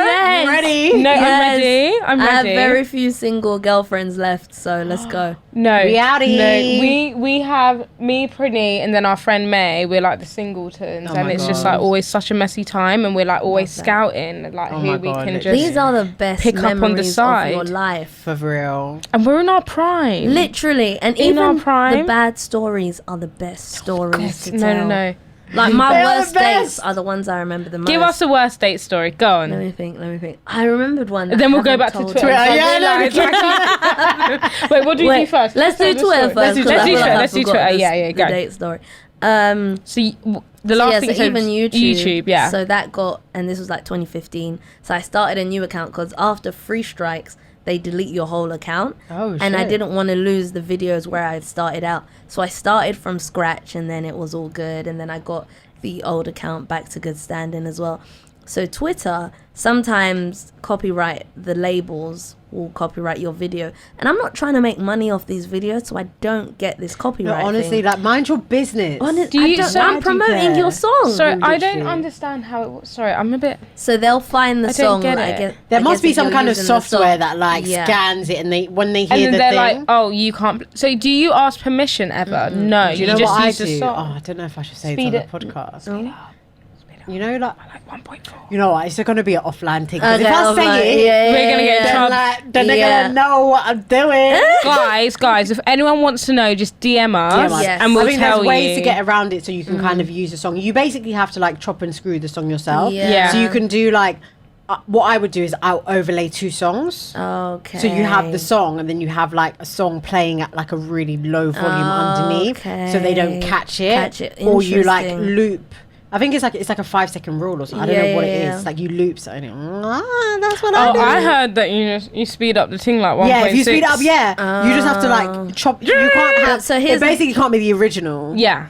Yes. Ready? No, Yes. I'm ready. I'm I have ready. very few single girlfriends left, so let's go. No, Reality. no. We have me, Prinny, and then our friend May. We're like the singletons, Oh and my it's just God. like always such a messy time, and we're like always that. scouting, like Oh who my we God, can literally. just These are the best pick up on the memories side. of your life. For real. and we're in our prime. Literally, and In our even prime. the bad stories are the best stories to tell. No. Like my They are the worst dates best. are the ones I remember the most. Give us a worst date story. Go on. Let me think. I remembered one. that Then we'll I go haven't back to told Twitter. you. Twitter, So yeah, we're no, like, actually- Wait, what do you do first? Let's do Tell the Twitter story. first. Let's do 'cause I feel like I Let's do forgot Twitter. this- Yeah, the go. date story. So the last yeah, thing so you said even was YouTube. yeah. So that got, and this was like 2015. So I started a new account because after 3 strikes, they delete your whole account. Oh, And I shit. didn't want to lose the videos where I had started out. So I started from scratch, and then it was all good. And then I got the old account back to good standing as well. So Twitter, sometimes the labels will copyright your video, and I'm not trying to make money off these videos, so I don't get this No, copyright honestly, thing. like mind your business. Do you- so I'm why do you promoting care? your song. Sorry, I don't Literally. understand how it works. Sorry, I'm a bit. So they'll find the I don't song. get I it. guess, There I must guess be if some you're kind of using the software song. that like Yeah. scans it, and when they And hear then the they're thing. like, "Oh, you can't." So, do you ask permission ever? No, do you know just what I use the do? song. Oh, I don't know if I should say Speed it it. on the podcast. Oh. You know, like 1.4. you know what? It's going to be an offline thing. 'cause Okay, if I say it, We're gonna get in then trouble. like then they're Yeah. gonna know what I'm doing. guys, if anyone wants to know, just DM us, DM us. Yes. and we'll I think tell there's ways you. to get around it so you can kind of use the song. You basically have to like chop and screw the song yourself. Yeah. So you can do like what I would do is I'll overlay 2 songs. Okay. So you have the song, and then you have like a song playing at like a really low volume underneath, so they don't catch it. Or you like Interesting. loop. I think it's like a 5-second rule or something. I don't know what it Yeah. is. Like you loop something. That's what I Oh, do. I heard that you speed up the thing like 1.6. Yeah, if you speed it up, you just have to like chop. You can't have. So So here's it basically can't be the original. Yeah.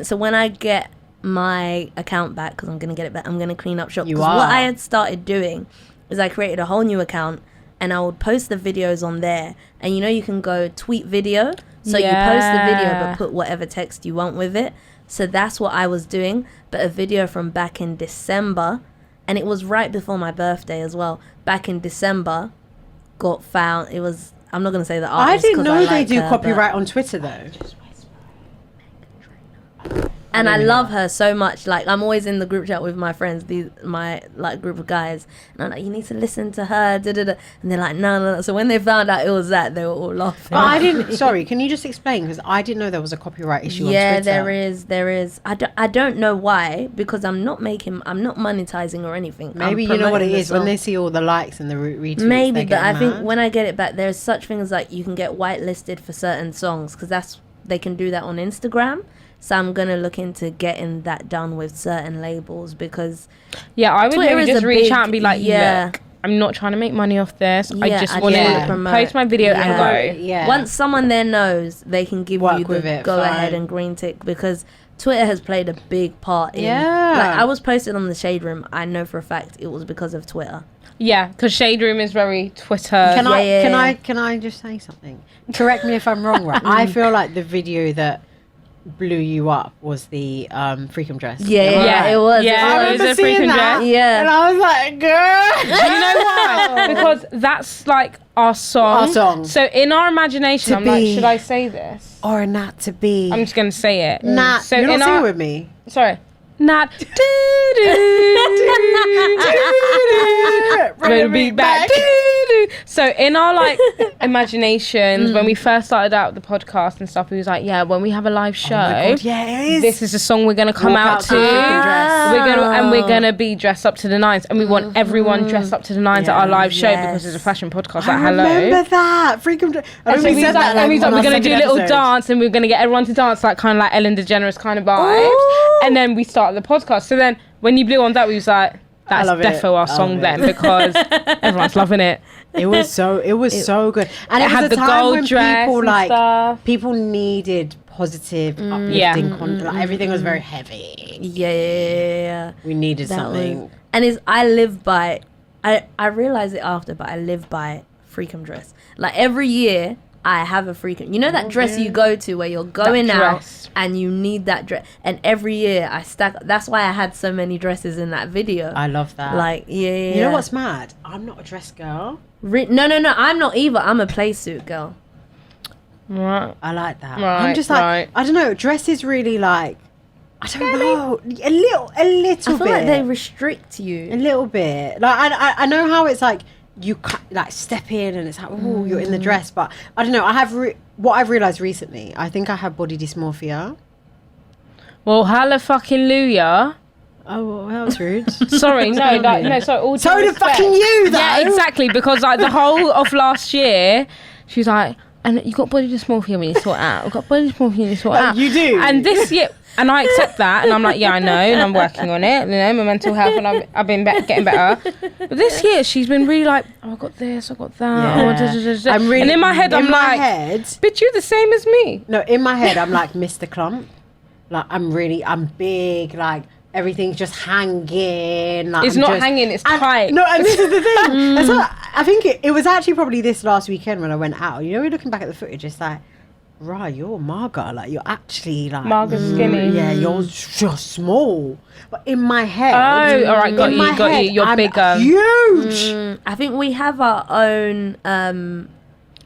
So when I get my account back, because I'm gonna get it back, I'm gonna clean up shop. You 'Cause are. what I had started doing is I created a whole new account, and I would post the videos on there, and you can go tweet video. So you post the video, but put whatever text you want with it. So that's what I was doing. But a video from back in December, and it was right before my birthday as well. Back in December, got found. It was, I'm not going to say the artist. I didn't know they do copyright on Twitter though. And I love her so much. Like, I'm always in the group chat with my friends, my like group of guys, and I'm like, you need to listen to her, da da da. And they're like, no. So when they found out it was that, they were all laughing. Oh, I didn't. Sorry, can you just explain? Because I didn't know there was a copyright issue on Twitter. Yeah, there is. I don't know why, because I'm not monetizing or anything. Maybe you know what it is when they see all the likes and the retweets. Maybe, but I think when I get it back, there's such things like you can get whitelisted for certain songs, because they can do that on Instagram. So I'm going to look into getting that done with certain labels, because I would maybe just reach out and be like, look, I'm not trying to make money off this. I just want to post my video and go. Yeah. Once someone there knows, they can give you the go ahead and green tick, because Twitter has played a big part in. Yeah. Like, I was posted on the Shade Room. I know for a fact it was because of Twitter. Yeah, because Shade Room is very Twitter. Can I just say something? Correct me if I'm wrong, right? I feel like the video that blew you up was the freakum dress. It was. I remember seeing that. Yeah, and I was like, girl. Do you know why? Because that's like our song. So in our imagination, I'm like, should I say this or not to be? I'm just gonna say it. Not. So you're not singing with me. Sorry. Not. Be back. So in our like imaginations, when we first started out the podcast and stuff, we was like, when we have a live show, this is the song we're gonna come out to. We're gonna be dressed up to the nines, and we want everyone dressed up to the nines at our live show, because it's a fashion podcast. Like, hello. I remember that freakum dress. We're gonna do a little dance, and we're gonna get everyone to dance, like kind of like Ellen DeGeneres kind of vibes. And then we started the podcast. So then when you blew on that, we was like, that's defo our song then, because everyone's loving it. It was so good. And it had the gold dress when people needed positive uplifting content. Like, everything was very heavy. Yeah. We needed something. I live by, I realized it after, but I live by freakum dress. Like, every year I have a freakum. You know that dress you go to where you're going out and you need that dress. And every year I stack. That's why I had so many dresses in that video. I love that. Like, You know what's mad? I'm not a dress girl. No. I'm not either. I'm a play-suit girl. Right. I like that. I'm just like, I don't know. Dresses really like, I don't know. A little bit. I feel like they restrict you. A little bit. Like, I know how it's like, you like step in and it's like, oh, you're in the dress, but I don't know. I have what I've realized recently. I think I have body dysmorphia. Well, hallelujah. Oh, well, that was rude. Sorry, no. Sorry. So did fucking you, though. Yeah, exactly. Because like the whole of last year, she's like, and you got body dysmorphia when you sort out. I've got body dysmorphia when you sort out. You do. And this year. And I accept that, and I'm like, yeah, I know, and I'm working on it. You know, my mental health, and I've been getting better. But this year, she's been really like, I got this, I got that. Yeah. And in my head, I'm like, bitch, you're the same as me. No, in my head, I'm like Mr. Clump. Like, I'm big, like, everything's just hanging. Like, it's not hanging, it's tight. No, and this is the thing. So I think it was actually probably this last weekend when I went out. You know, we're looking back at the footage, it's like, right, you're Marga. Like, you're actually like Marga's skinny. Yeah, you're just small. But in my head, all right, got you. You're bigger, huge. I think we have our own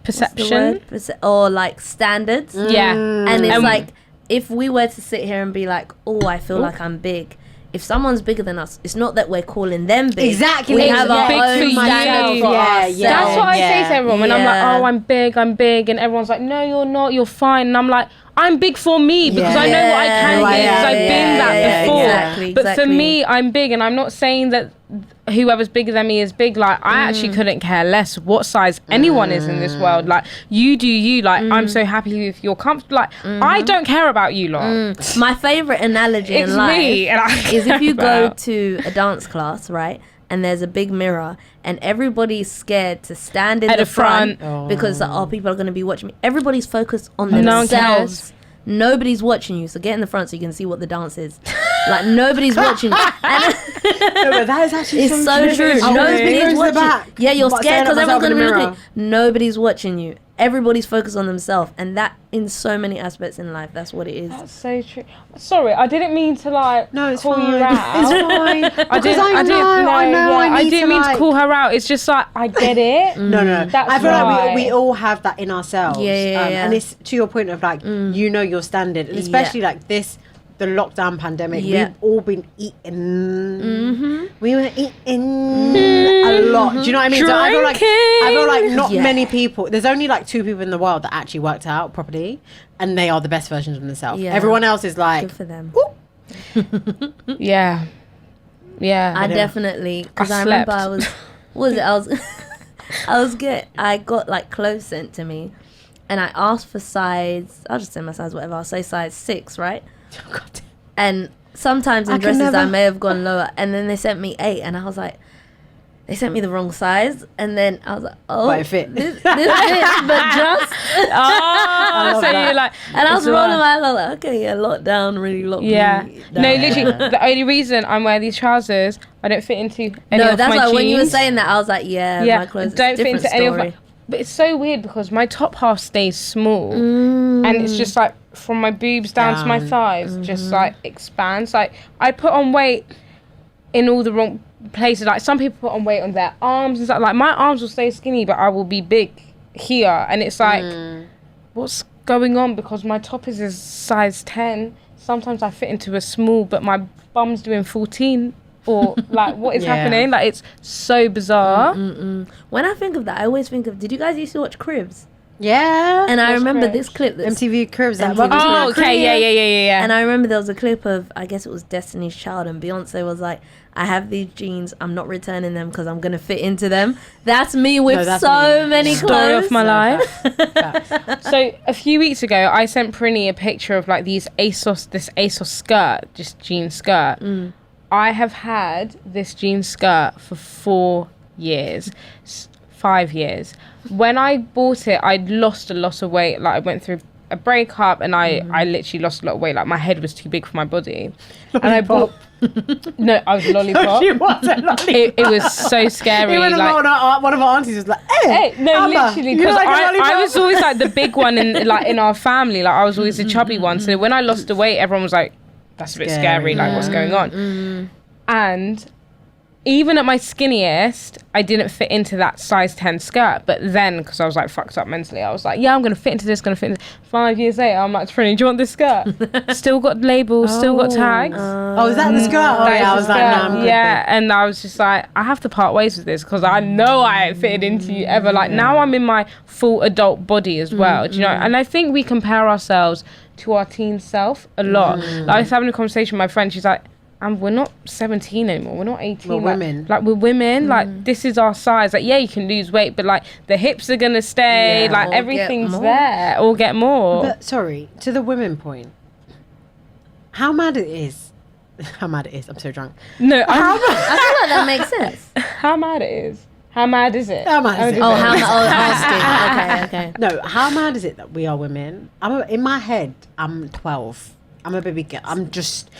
perception or like standards. Yeah, and it's like, if we were to sit here and be like, oh, I feel like I'm big. If someone's bigger than us, it's not that we're calling them big. Exactly. We have our own standards for ourselves. That's what I say to everyone when I'm like, oh, I'm big, and everyone's like, no, you're not, you're fine. And I'm like, I'm big for me because I know what I can do because I've been that before. Exactly. But for me, I'm big, and I'm not saying that whoever's bigger than me is big. Like, I actually couldn't care less what size anyone is in this world. Like, you do you. Like, I'm so happy if you're comfortable. Like, I don't care about you lot. My favorite analogy in life is if you go to a dance class, right? And there's a big mirror and everybody's scared to stand in the front because people are going to be watching me. Everybody's focused on themselves. Nobody's watching you, so get in the front so you can see what the dance is. Like, nobody's watching you. And no, but that is actually it's so true. Nobody's watching. Back. Yeah, you're scared because everyone's going to be looking. Nobody's watching you. everybody's focused on themselves, and that in so many aspects in life, that's what it is. That's so true. Sorry, I didn't mean to No, it's call fine. you out. It's fine. I didn't mean to call her out. It's just like, I get it. No. That's I feel like right. we all have that in ourselves. Yeah. And it's to your point of like, you know your standard. And especially like this, the lockdown pandemic, we've all been eating. We were eating a lot. Do you know what I mean? So I feel like not many people, there's only like 2 people in the world that actually worked out properly, and they are the best versions of themselves. Yeah. Everyone else is like, Good for them. Yeah. I definitely, because I remember I got like clothes sent to me, and I asked for size, I'll just say my size, whatever, I'll say size 6, right? oh God. And sometimes in dresses I may have gone lower, and then they sent me 8, and I was like, they sent me the wrong size, and then I was like, oh, But it fit. this fits, but just. Oh, so you're like, And I was rolling my eyes, I was like, okay, yeah, lock down, really lock me down. No, literally, the only reason I'm wearing these trousers, I don't fit into any No, of that's my why jeans. when you were saying that, I was like, my clothes, don't fit different into any of story. my. But it's so weird because my top half stays small, and it's just like from my boobs down to my thighs, just like expands. Like I put on weight in all the wrong places. Like some people put on weight on their arms and stuff. Like my arms will stay skinny, but I will be big here, and it's like, what's going on? Because my top is a size 10. Sometimes I fit into a small, but my bum's doing 14. Or like, what is happening? Like, it's so bizarre. When I think of that, I always think of, did you guys used to watch Cribs? Yeah. And I What's remember Cribs? this clip that's MTV Cribs. That MTV. Oh, okay, yeah. And I remember there was a clip of, I guess it was Destiny's Child, and Beyonce was like, I have these jeans, I'm not returning them because I'm going to fit into them. That's me with many Story clothes. of my life. So a few weeks ago, I sent Prinny a picture of like this ASOS skirt, just jean skirt. I have had this jean skirt for 4 years, 5 years. When I bought it, I'd lost a lot of weight. Like I went through a breakup, and I literally lost a lot of weight. Like my head was too big for my body. Lollipop. And I bought. No, I was a lollipop. She was a lollipop. It was so scary. Even like, one of our aunties was like, hey, no, Amber, literally, you because like a I lollipop? was always like the big one in our family. Like I was always the chubby one. So when I lost the weight, everyone was like, that's a bit scary. Like what's going on? And even at my skinniest, I didn't fit into that size 10 skirt. But then, because I was like fucked up mentally, I was like, yeah, I'm going to fit into this, 5 years later, I'm like, Prinny, do you want this skirt? Still got labels, still got tags. is that the skirt? Oh, yeah, I was like, no, I'm good. Yeah, and I was just like, I have to part ways with this because I know I ain't fitted into you ever. Like now I'm in my full adult body as well, do you know? And I think we compare ourselves to our teen self a lot. Like I was having a conversation with my friend, she's like, and we're not 17 anymore. We're not 18. We're women. Like we're women. Like this is our size. Like yeah, you can lose weight, but like the hips are gonna stay. Like or everything's get more. there. Or get more. But sorry, to the women point, how mad it is. How mad it is. I'm so drunk. No, I feel like that makes sense. how mad it is. How mad is it? How mad is it? Oh, asking. Okay. No, how mad is it that we are women? In my head, I'm 12. I'm a baby girl. I'm just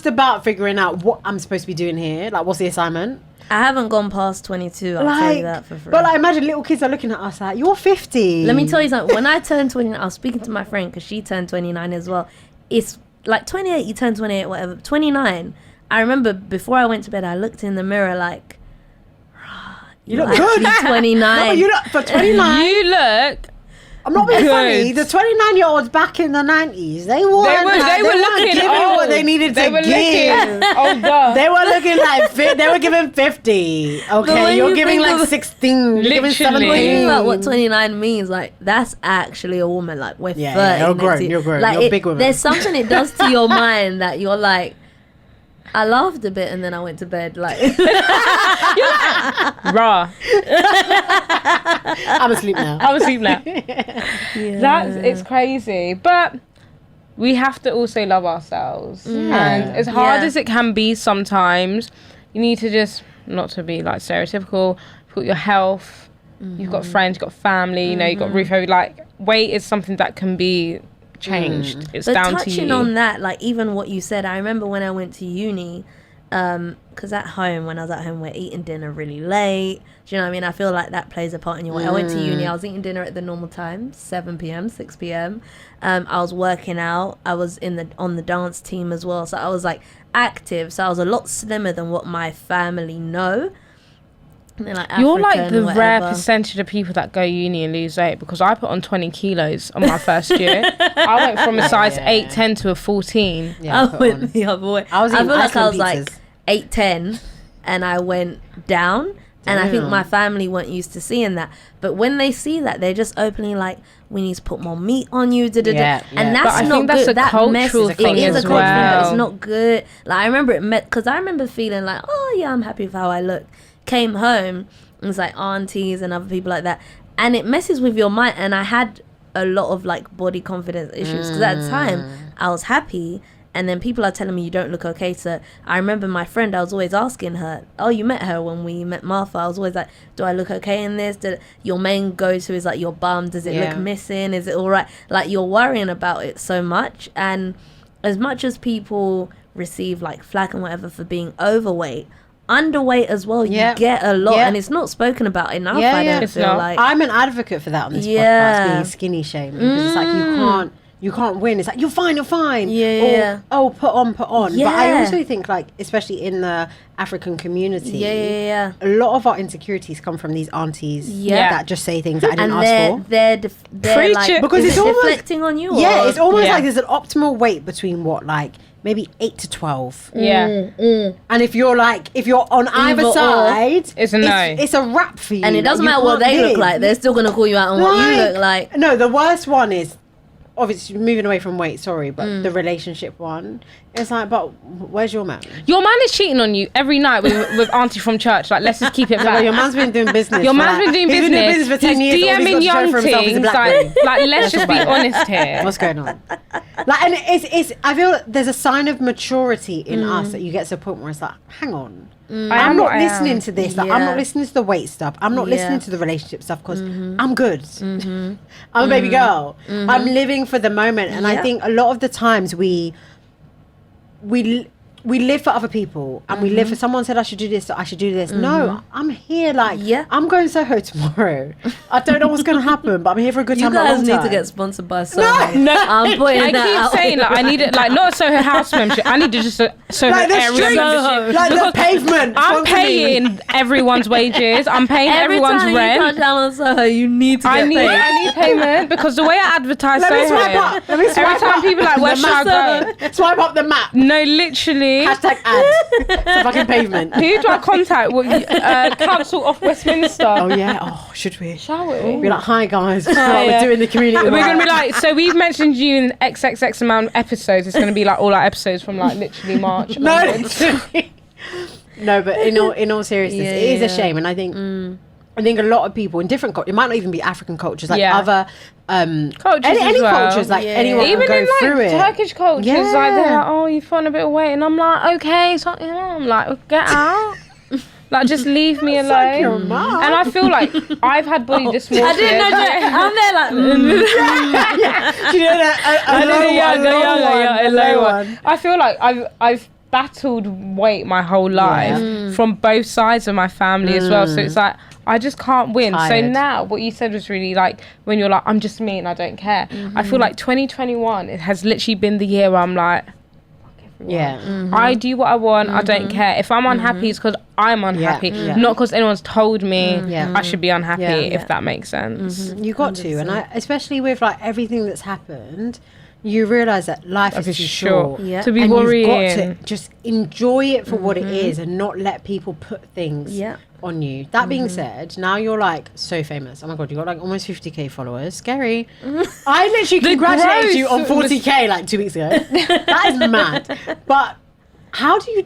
about figuring out what I'm supposed to be doing here. Like, what's the assignment? I haven't gone past 22. I'll tell you that for free. But like, imagine little kids are looking at us like, you're 50. Let me tell you something. When I turned 29, I was speaking to my friend because she turned 29 as well. It's like 28, you turn 28, whatever. 29. I remember before I went to bed, I looked in the mirror like, you look good. You're 29. No, but you look for 29. You look. I'm not being Good. funny. The 29-year-olds back in the 90s, they were looking giving old. what they needed They to were give. looking older. They were looking like they were giving 50. Okay, when you're you giving think like of- 16. You're giving Literally. 17. When you think about what 29 means, like that's actually a woman. Like we're 30. Yeah, you're grown, next year. you're grown, Like you're a big woman. There's something it does to your mind that you're like. I laughed a bit and then I went to bed. Like Raw. I'm asleep now. I'm asleep now. It's crazy. But we have to also love ourselves. And as hard as it can be sometimes, you need to just, not to be like stereotypical, put your health, you've got friends, you've got family, you know, you've got roof over. Like, weight is something that can be changed. It's but down to touching you. on that, like even what you said, I remember when I went to uni, because at home, when I was at home, we're eating dinner really late. Do you know what I mean? I feel like that plays a part in your way. I went to uni, I was eating dinner at the normal time, 7 p.m, 6 p.m. I was working out. I was on the dance team as well. So I was like active. So I was a lot slimmer than what my family know. And they're like, you're like the whatever. rare percentage of people that go uni and lose weight, because I put on 20 kilos on my first year. I went from a size 8'10" to a 14. I went the other way. I feel like I was like 8'10" and I went down. And I think my family weren't used to seeing that. But when they see that, they're just openly like, we need to put more meat on you. And that's not good. That cultural thing it is a cultural thing, but it's not good. Like, I remember because I remember feeling like, oh, yeah, I'm happy with how I look. Came home, and it's like aunties and other people like that. And it messes with your mind. And I had a lot of like body confidence issues. Because at the time, I was happy. And then people are telling me you don't look okay. So I remember my friend, I was always asking her, oh, you met her when we met Martha. I was always like, do I look okay in this? Your main go-to is like your bum. Does it look missing? Is it all right? Like, you're worrying about it so much. And as much as people receive like flack and whatever for being overweight, underweight as well, you get a lot. And it's not spoken about enough. I don't feel like. I'm an advocate for that on this podcast, being skinny shamed. Because it's like, you can't win. It's like, you're fine. Or, put on. But I also think, like, especially in the African community, a lot of our insecurities come from these aunties that just say things that I didn't ask for. They're like, because it's almost reflecting on you. It's almost like there's an optimal weight between what, like, maybe 8 to 12. And if you're on either side, it's a no. It's a wrap for you. And it doesn't matter what they look like. They're still going to call you out on what you look like. No, the worst one is, obviously moving away from weight, but the relationship one, it's like, but where's your man? Your man is cheating on you every night with auntie from church. Like, let's just keep it back. Your man's been doing business. Your man's been doing business. He's been doing business for 10 years. DMing young things. Like, let's just be honest here. What's going on? Like, and it's. I feel there's a sign of maturity in us that you get to a point where it's like, hang on. I'm not listening to this. Like, I'm not listening to the weight stuff. I'm not listening to the relationship stuff because I'm good. I'm a baby girl. I'm living for the moment. And I think a lot of the times we live for other people and we live for someone said I should do this, so I should do this. No, I'm here like I'm going Soho tomorrow. I don't know what's going to happen, but I'm here for a good time. You guys need to get sponsored by Soho. No, I'm putting that I out. keep saying, like, I need it, like, not a Soho house membership. I need to just a Soho like the area street, membership. like the pavement. I'm paying everyone's wages. I'm paying everyone's Every time rent. you touch down on Soho, you need to get paid. I need payment because the way I advertise Let me Soho, swipe up. Let me swipe every time up. people are like, where should I go? Swipe up the map. No, literally. Hashtag ad. It's a fucking pavement. Who do I contact? Council of Westminster. Oh yeah. Oh, should we? Shall we? Be like, hi guys. We're doing the community. We're gonna be like, so we've mentioned you in XXX amount of episodes. It's gonna be like all our episodes from like literally March. No, but in all seriousness, it is a shame, and I think a lot of people in different cultures, it might not even be African cultures, like other cultures, any well. cultures, like anyone even can go in like through it. Turkish cultures, like they're like, oh, you've put on a bit of weight, and I'm like, okay, so I'm like, get out. Like, just leave me alone. Like your mom. And I feel like I've had body dysmorphia. I didn't know that. I'm there like, You know that a low one. I feel like I've battled weight my whole life from both sides of my family as well. So it's like, I just can't win. Tired. So now what you said was really like, when you're like, I'm just me and I don't care. I feel like 2021, it has literally been the year where I'm like, I do what I want. I don't care. If I'm unhappy, it's because I'm unhappy, not because anyone's told me I should be unhappy, if that makes sense. You got 100%. To, and especially with like everything that's happened, you realise that life is too short to be worrying. You've got to just enjoy it for what it is and not let people put things on you. That being said, now you're like so famous. Oh my god, you got like almost 50k followers. Scary. I literally congratulated you on 40k like 2 weeks ago. That is mad. But how do you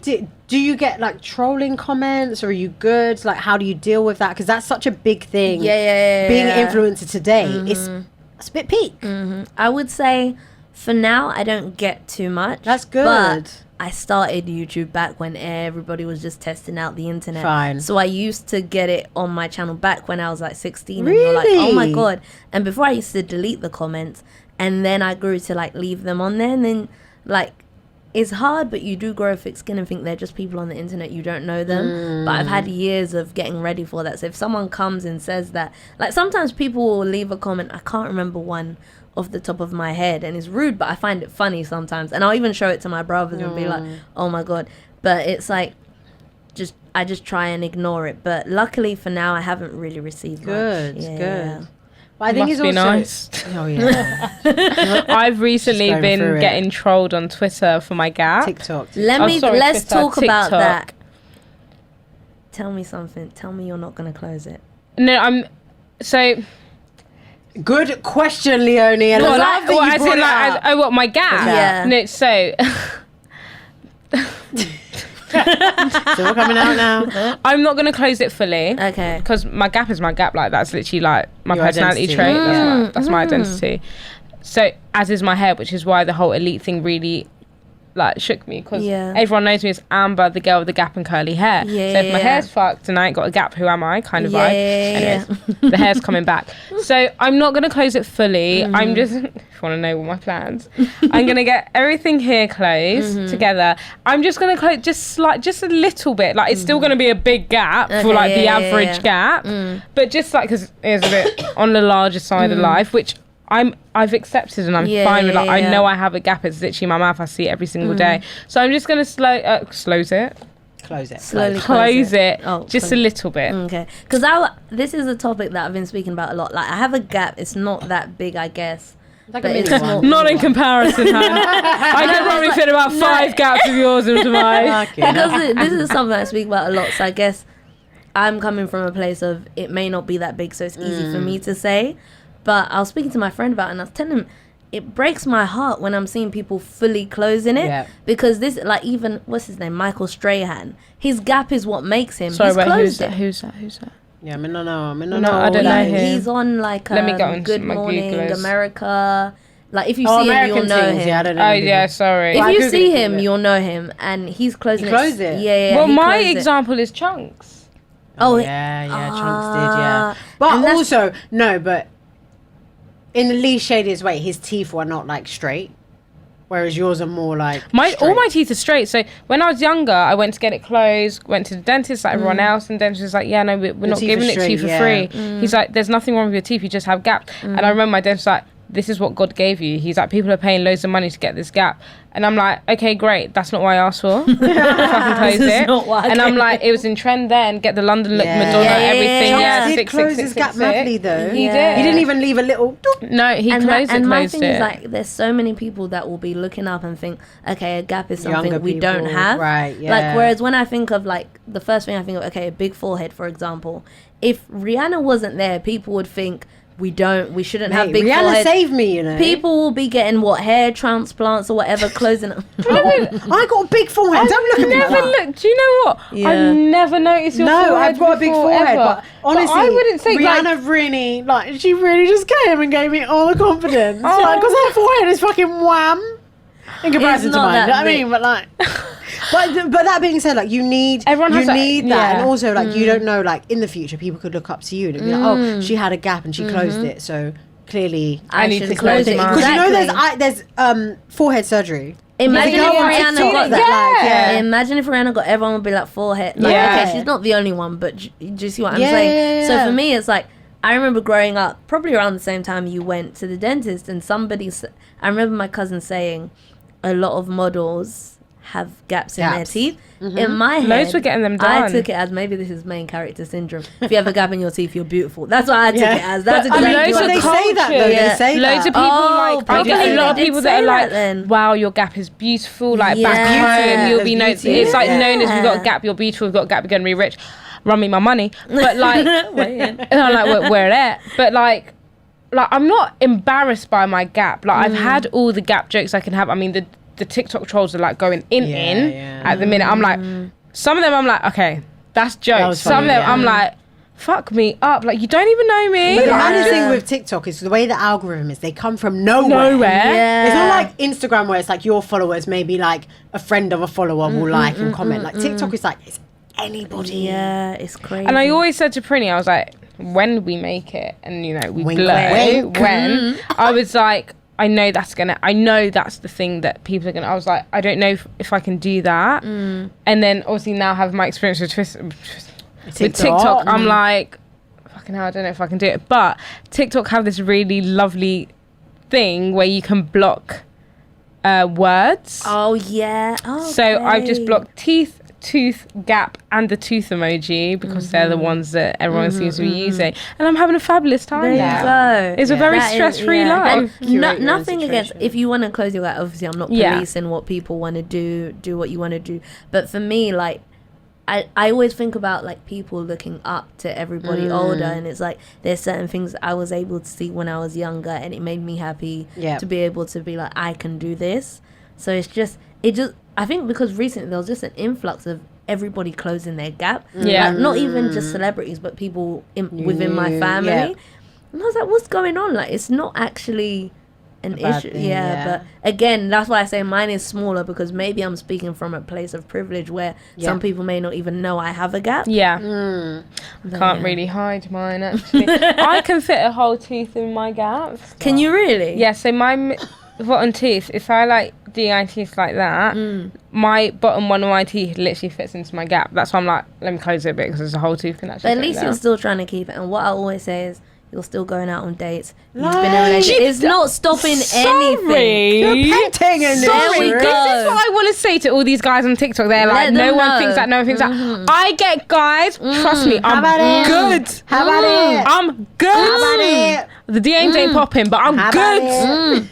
get like trolling comments, or are you good? Like, how do you deal with that? Because that's such a big thing. Being an influencer today, it's a bit peak. I would say for now I don't get too much. That's good. But I started YouTube back when everybody was just testing out the internet. Fine. So I used to get it on my channel back when I was like 16. Really? And you're like, oh my god. And before I used to delete the comments, and then I grew to like leave them on there, and then like it's hard, but you do grow a thick skin and think they're just people on the internet, you don't know them. But I've had years of getting ready for that. So if someone comes and says that, like sometimes people will leave a comment, I can't remember one off the top of my head, and it's rude, but I find it funny sometimes, and I'll even show it to my brothers and be like, oh my god. But it's like, I just try and ignore it. But luckily for now, I haven't really received much. Good. But I think Must it's be also nice. Oh yeah. I've recently Just going been through getting trolled on Twitter for my gap. TikTok. Let's Twitter, talk about TikTok. that. Tell me something. Tell me you're not going to close it. No, so. Good question, Leonie. And I love that you as brought in, it like, up. what, my gap? Yeah. No, so. So we're coming out now. I'm not going to close it fully. Okay. Because my gap is my gap. Like, that's literally, like, my Your personality identity. trait. That's my identity. So, as is my hair, which is why the whole elite thing really, like, shook me. Because everyone knows me as Amber, the girl with the gap and curly hair. So if my hair's fucked and I ain't got a gap, who am I? Kind of vibe. Anyways, the hair's coming back. So I'm not going to close it fully. I'm just, if you want to know what my plans, I'm going to get everything here closed together. I'm just going to close just a little bit. Like, it's still going to be a big gap for, like, the average gap. But just, like, because it's a bit on the larger side of life, which I've accepted and I'm fine with. Like, I know I have a gap. It's literally my mouth. I see it every single day. So I'm just gonna slowly close it. Slowly Close it. Oh, just a little bit. Okay. Because this is a topic that I've been speaking about a lot. Like, I have a gap. It's not that big, I guess. Like but it's Not in comparison, hun. I can probably fit about 5 gaps of yours into mine. Because this is something I speak about a lot. So I guess I'm coming from a place of it may not be that big, so it's easy for me to say. But I was speaking to my friend about it, and I was telling him, it breaks my heart when I'm seeing people fully closing it. Because this, like, even, what's his name? Michael Strahan. His gap is what makes him. Sorry, he's wait, closed who's it. that? Yeah, I mean, no. I don't know him. He's on, like, Let me go into Good my Morning Googlers. America. Like, if you see him, you'll know him. Yeah, I don't know. Oh, yeah, sorry. If I you Googled see it, him, you'll know him. And he's closing He closed it? Yeah, well, he my closed it. example is Chunks. Oh, yeah, Chunks did, yeah. But and also, no, but in the least shadiest way, his teeth were not, like, straight. Whereas yours are more like all my teeth are straight. So when I was younger, I went to get it closed, went to the dentist like everyone else, and the dentist was like, yeah, no, we're not giving it to you for free. He's like, there's nothing wrong with your teeth, you just have gaps. And I remember my dentist was like, this is what God gave you. He's like, people are paying loads of money to get this gap. And I'm like, okay, great. That's not what I asked for. Fucking close it. And I'm like, it was in trend then. Get the London look, Madonna, everything. Chunks did close his gap lovely though. He did. He didn't even leave a little. No, he closed it. And my thing is, like, there's so many people that will be looking up and think, okay, a gap is something Younger we people, don't have. right? Yeah. Like, whereas when I think of, like, the first thing I think of, okay, a big forehead, for example. If Rihanna wasn't there, people would think we shouldn't have big Rihanna forehead. saved me, you know. People will be getting hair transplants or whatever, closing up. I got a big forehead. Don't look at me like that. Do you know what? Yeah. I've never noticed your forehead. No, I've got a big before, forehead, ever. but honestly, I wouldn't say Rihanna really, like, she really just came and gave me all the confidence. Like, because her forehead is fucking wham in comparison to not mine. that You know what I big. mean? But like, but that being said, like, you need that, and also like you don't know, like, in the future people could look up to you and be like, oh, she had a gap and she closed it, so clearly I need should to close it. because you know there's forehead surgery. Imagine There's a if girl on Rihanna TikTok got that, like, Imagine if Rihanna got everyone would be like forehead. Like, Yeah. okay, she's not the only one, but do you see what I'm Yeah, saying? yeah, So yeah. for me, it's like, I remember growing up, probably around the same time you went to the dentist, and I remember my cousin saying, a lot of models have gaps in their teeth. In my head, Loads were getting them done. I took it as, maybe this is main character syndrome. If you have a gap in your teeth, you're beautiful. That's what I took it as. That's But exactly loads what of they culture. say that though. They say Loads that. of people I probably get a lot of they did people say that are like, that then. wow, your gap is beautiful. Like, Yeah. back home, you'll be known. Beauty. It's like Yeah. known as, we've got a gap, you're beautiful, we've got a gap, you're going to be rich. Run me my money. But like, and I'm like, where at? But like, I'm not embarrassed by my gap. Like, I've had all the gap jokes I can have. I mean, the TikTok trolls are like going in at the minute. I'm like, some of them I'm like, okay, that's jokes. Some of them I'm like, fuck me up. Like, you don't even know me. But the Like, maddest thing with TikTok is the way the algorithm is. They come from nowhere. Yeah. It's not like Instagram where it's like your followers, maybe like a friend of a follower will like and comment. Like TikTok is like, it's anybody. Yeah, it's crazy. And I always said to Prinny, I was like, when we make it and, you know, we Wink, blow, wink. when, I was like, I know that's the thing that people are gonna. I was like, I don't know if I can do that. And then obviously now have my experience with TikTok. I'm like, fucking hell, I don't know if I can do it. But TikTok have this really lovely thing where you can block words. Oh yeah. Oh. So I've just blocked teeth, tooth, gap, and the tooth emoji because they're the ones that everyone seems to be using, and I'm having a fabulous time. There you go. It's a very stress-free life. Nothing against if you want to close your gap. Obviously, I'm not policing what people want to do what you want to do. But for me, like, I always think about like people looking up to everybody older, and it's like there's certain things I was able to see when I was younger, and it made me happy to be able to be like, I can do this. So it just I think because recently there was just an influx of everybody closing their gap. Yeah. Like, not even just celebrities, but people within my family. Yeah. And I was like, what's going on? Like, it's not actually an issue. But again, that's why I say mine is smaller, because maybe I'm speaking from a place of privilege where some people may not even know I have a gap. Yeah. Can't really hide mine, actually. I can fit a whole tooth in my gap. Can you really? Yeah, so my bottom teeth, if I like do my teeth like that, my bottom one of my teeth literally fits into my gap. That's why I'm like, let me close it a bit because there's a whole tooth can actually But at fit least there. you're still trying to keep it. And what I always say is, you're still going out on dates. You've been in a relationship. It's not stopping anything. You're painting in There we go. This is what I want to say to all these guys on TikTok. They're like, no one thinks that, no one thinks that. I get guys, trust me, I'm good. How about it? I'm good. How about it? The DMs ain't popping, but I'm How good. about it?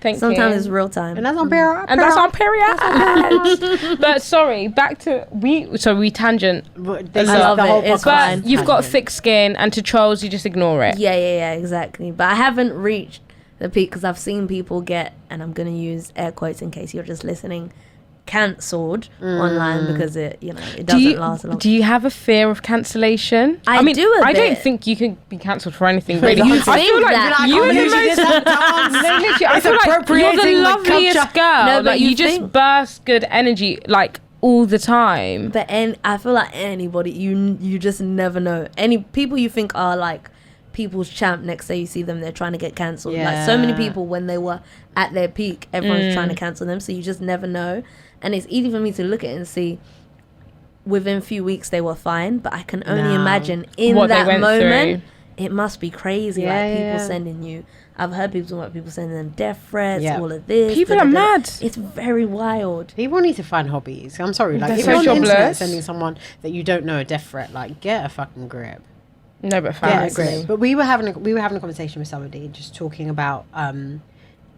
Thank Sometimes you. it's real time. And that's on period. And that's on period. But sorry, back to we tangent. I love it. It's fine. But you've got thick skin, and to trolls you just ignore it. Yeah, exactly. But I haven't reached the peak because I've seen people get, and I'm going to use air quotes in case you're just listening, cancelled online because it doesn't last long. Do you have a fear of cancellation? I mean, do a I don't bit. think you can be cancelled for anything. Really, You I think feel like that. you I are can't the believe you did most. that dance. No, literally, I It's feel like you're appropriating the the loveliest culture. girl. No, but like, you you just think- burst good energy like all the time. But I feel like anybody, you just never know. Any people you think are like people's champ, next day you see them, they're trying to get cancelled. Like so many people, when they were at their peak, everyone's trying to cancel them. So you just never know. And it's easy for me to look at it and see within a few weeks they were fine, but I can only imagine in what that they went moment it must be crazy. People yeah. sending you, I've heard people talking about people sending them death threats, Yeah. all of this. People are mad. It's very wild. People need to find hobbies. I'm sorry, like They're if so you're on the internet jobless. sending someone that you don't know a death threat, like get a fucking grip. No, but Get a facts. grip. But we were having a conversation with somebody just talking about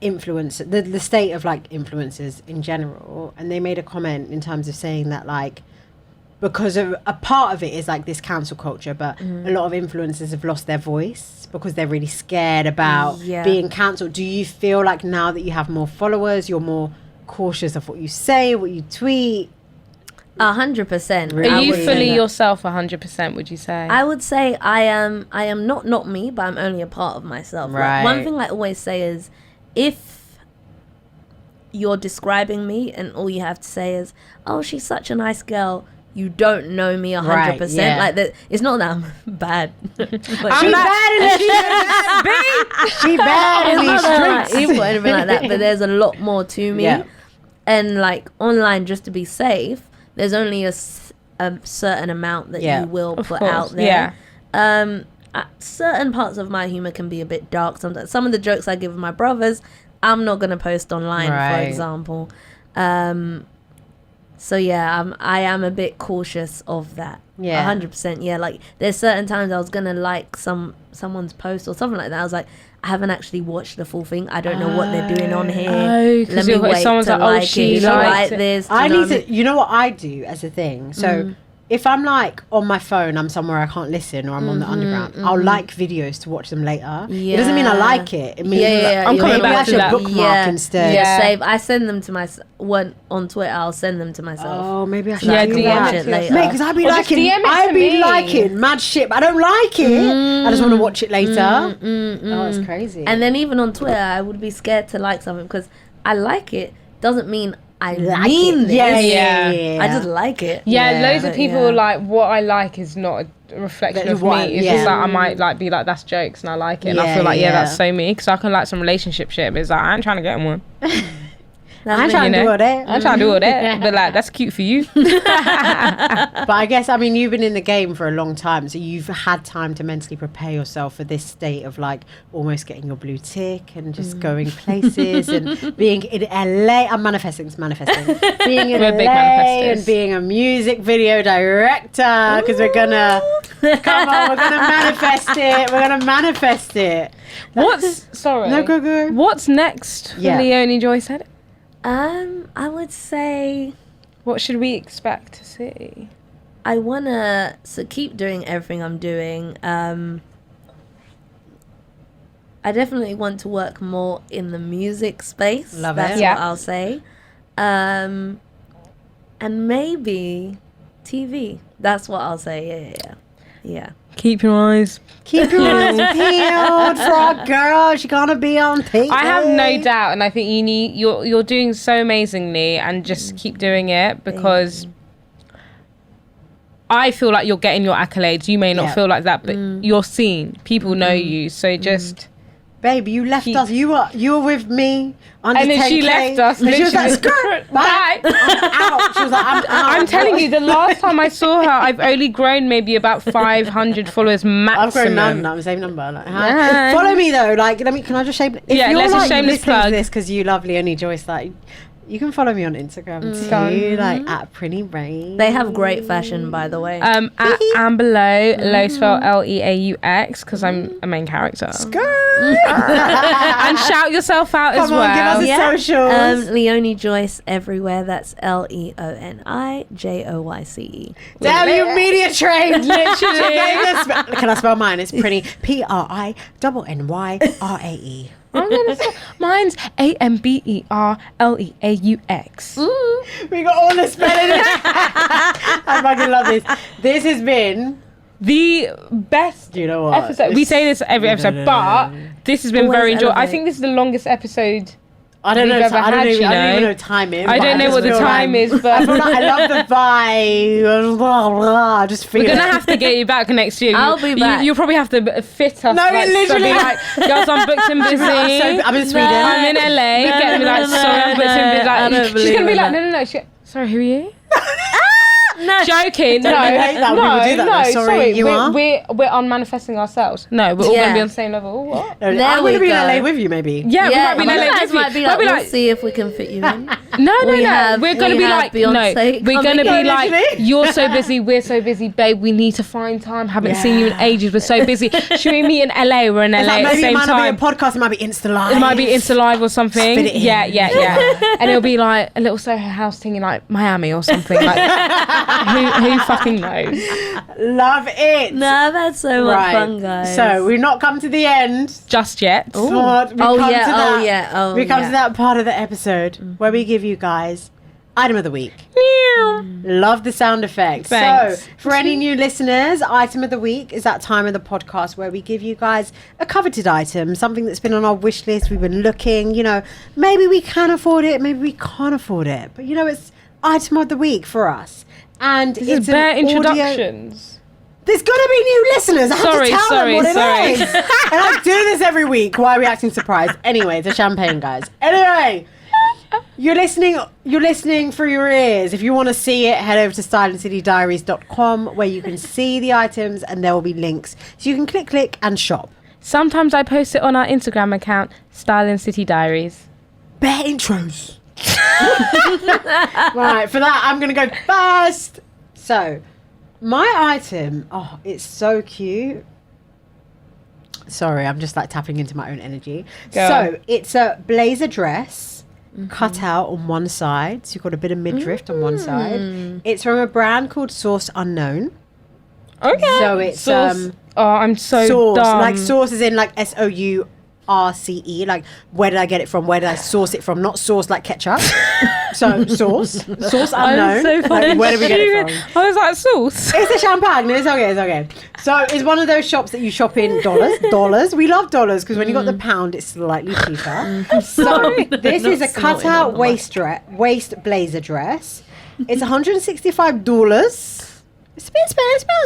influence, the state of like influencers in general, and they made a comment in terms of saying that like, because of a part of it is like this cancel culture, but a lot of influencers have lost their voice because they're really scared about being cancelled. Do you feel like now that you have more followers, you're more cautious of what you say, what you tweet? 100%. Are you fully yourself 100%, would you say? I would say I am not me, but I'm only a part of myself. Right. Like, one thing I always say is, if you're describing me and all you have to say is, oh, she's such a nice girl, you don't know me 100%. Right, yeah. Like that, it's not that I'm bad. But She bad in these streets. evil or anything like that, but there's a lot more to me. Yeah. And like online, just to be safe, there's only a certain amount that you will Of put course, out there. yeah. Certain parts of my humor can be a bit dark sometimes. Some of the jokes I give my brothers, I'm not gonna post online, for example. So yeah, I am a bit cautious of that. Yeah. 100%. Yeah, like there's certain times I was gonna like someone's post or something like that. I was like, I haven't actually watched the full thing. I don't know what they're doing on here. Oh, 'cause Let me you're- wait someone's to like, oh, like she it. liked Like it. this. I you know need what I to, you know what I do as a thing? So if I'm like on my phone, I'm somewhere I can't listen, or I'm on the underground, I'll like videos to watch them later. It doesn't mean I like it. It means I'm coming maybe I back to should that. bookmark instead. Yeah. Save. I send them to myself. On Twitter, I'll send them to myself. Oh, maybe I should I do can that. watch it later. Mate, because I'd be Or just liking, DM it to me. mad shit, but I don't like it. I just want to watch it later. Oh, it's crazy. And then even on Twitter, I would be scared to like something because I like it. Doesn't mean I Like mean it. this. Yeah. I just like it. Yeah, loads of But people yeah. are like, what I like is not a reflection of What- me. It's yeah. just like I might like be like, that's jokes, and I like it, and I feel like that's so me, because I can like some relationship shit, but it's like I ain't trying to get in one. I'm trying to do all that. I'm trying to do all that, but like that's cute for you. But I guess, I mean, you've been in the game for a long time, so you've had time to mentally prepare yourself for this state of like almost getting your blue tick and just going places and being in LA. I'm manifesting, it's manifesting. Being in We're LA big manifestors. and being a music video director, because we're gonna, come on, we're gonna manifest it. We're gonna manifest it. Sorry. No, go. What's next for Yeah. Leoni Joyce? I would say What should we expect to see? I wanna keep doing everything I'm doing. I definitely want to work more in the music space. Love That's it. Yeah. what I'll say. And maybe TV. That's what I'll say. Yeah. Keep your eyes. Keep your eyes peeled for our girl. She's gonna be on TV. I have no doubt, and I think you're doing so amazingly, and just keep doing it, because I feel like you're getting your accolades. You may not feel like that, but you're seen. People know you, so just. Babe, you left us. You were with me. Under And then 10K, she left us. And she was like, literally. skirt, bye. Bye. I'm out. She was like, I'm out. I'm telling you, the last time I saw her, I've only grown maybe about 500 followers maximum. I've grown none now. Same number. Like, Yeah. Follow me though. Like, can I just shame? If Yeah, you're let's just like shameless listening to plug. this because you love Leoni Joyce, like, you can follow me on Instagram too, like at Prinny Rain. They have great fashion, by the way. At Amberlow, low spell Leaux, because I'm a main character. And shout yourself out as Come on, give well. us a socials. Leoni Joyce everywhere. That's LeoniJoyce. Damn, you media trained. Literally. Can I spell mine? It's Prinny. PRINNYRAE. I'm gonna say mine's AMBERLEAUX. We got all the spelling. I fucking love this. This has been The best Do you know what? episode. We say this every episode, but this has been Always very enjoyable. I elevate. think this is the longest episode. I don't know. we've ever I don't had, even, you I don't even know. know timing. I but don't know just what the feel time like- is, I but feel like I love the vibe. Blah, blah, I just feel we're it. gonna have to get you back next year. I'll be back. You'll probably have to fit us. No, like, literally. so be like, girls, I'm booked and busy. I'm in Sweden. I'm in LA. No, Get me no, like, no, sorry, I'm booked and busy. I don't Like, she's believe gonna be in like, that. no. Sorry, who are you? No. Joking. No, you hate that when people do that, no. though? Sorry, you are? we're unmanifesting ourselves. No, we're all Yeah. gonna be on the same level. What? No, There I'm we going to be in go. LA with you, maybe. Yeah, we Yeah, might be in you LA guys with you. might be Might like, be we'll like, see if we can fit you in. no. We have- We're gonna we be have like, Beyonce we're gonna coming be in. like, Literally. you're so busy, we're so busy, babe. We need to find time. Haven't seen you in ages. We're so busy. Should we meet in LA? We're in LA It's like at the maybe it same might not be a time. podcast, it might be Insta Live. It might be Insta Live or something. Spit it in. Yeah. And it'll be like a little Soho House thing in like Miami or something. Like who fucking knows? Love it. No, I've had so much fun, guys. So we've not come to the end. Just yet. But we Oh, come yeah, to that. oh, yeah, oh, we come yeah. to that part of the episode where we give you guys item of the week. Love the sound effects. Thanks. So, for any new listeners, item of the week is that time of the podcast where we give you guys a coveted item, something that's been on our wish list. We've been looking, maybe we can afford it, maybe we can't afford it. But, it's item of the week for us. And This it's is bare an audio- introductions. There's gonna be new listeners. I have Sorry, to tell sorry, them what sorry. it is. And I do this every week. Why are we acting surprised? Anyway, it's a champagne, guys. Anyway, you're listening through your ears. If you want to see it, head over to styleandcitydiaries.com where you can see the items and there will be links. So you can click and shop. Sometimes I post it on our Instagram account, Style and City Diaries. Bare intros. Right, for that, I'm going to go first. So, my item, it's so cute. Sorry, I'm just like tapping into my own energy. Go So, on. it's a blazer dress cut out on one side. So, you've got a bit of midriff on one side. It's from a brand called Source Unknown. Okay. So, it's Sauce. I'm so Source, dumb. like Source is in like SOURCE. RCE, like where did I get it from? Where did I source it from? Not source like ketchup. So source unknown. So funny. Like, where did we get it from? I was like, sauce. It's a champagne. It's okay. So it's one of those shops that you shop in dollars. We love dollars because when you got the pound, it's slightly cheaper. So this is a cutout waist blazer dress. It's $165. It's a bit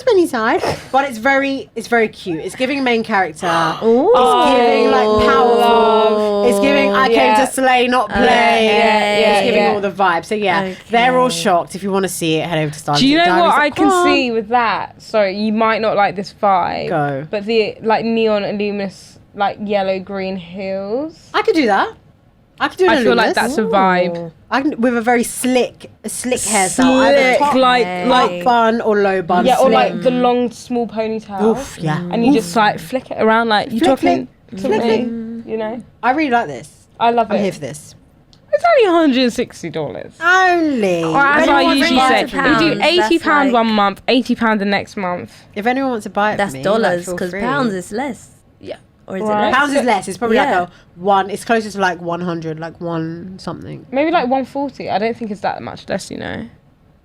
spenny side, but it's very cute. It's giving main character. Ooh. It's giving like powerful. It's giving I came to slay, not play. It's giving all the vibes. So they're all shocked. If you want to see it, head over to Stars. Do you know what I can see with that? Sorry, you might not like this vibe. Go. But the like neon luminous like yellow green heels. I could do that. I could do it. I feel like that's a vibe. With a very slick hairstyle. Either top, like bun or low bun. Yeah, or like the long small ponytail. Oof, yeah. And you just like flick it around like you're talking to me. You know. I really like this. I love it. I'm here for this. It's only $160. Only. Or as I usually say, we do £80 like, one month, £80 the next month. If anyone wants to buy it, that's for me, dollars like, because pounds is less. Yeah. Or is it Right. less? Pounds is less. It's probably like a one. It's closer to like 100, like one something. Maybe like 140. I don't think it's that much less, you know.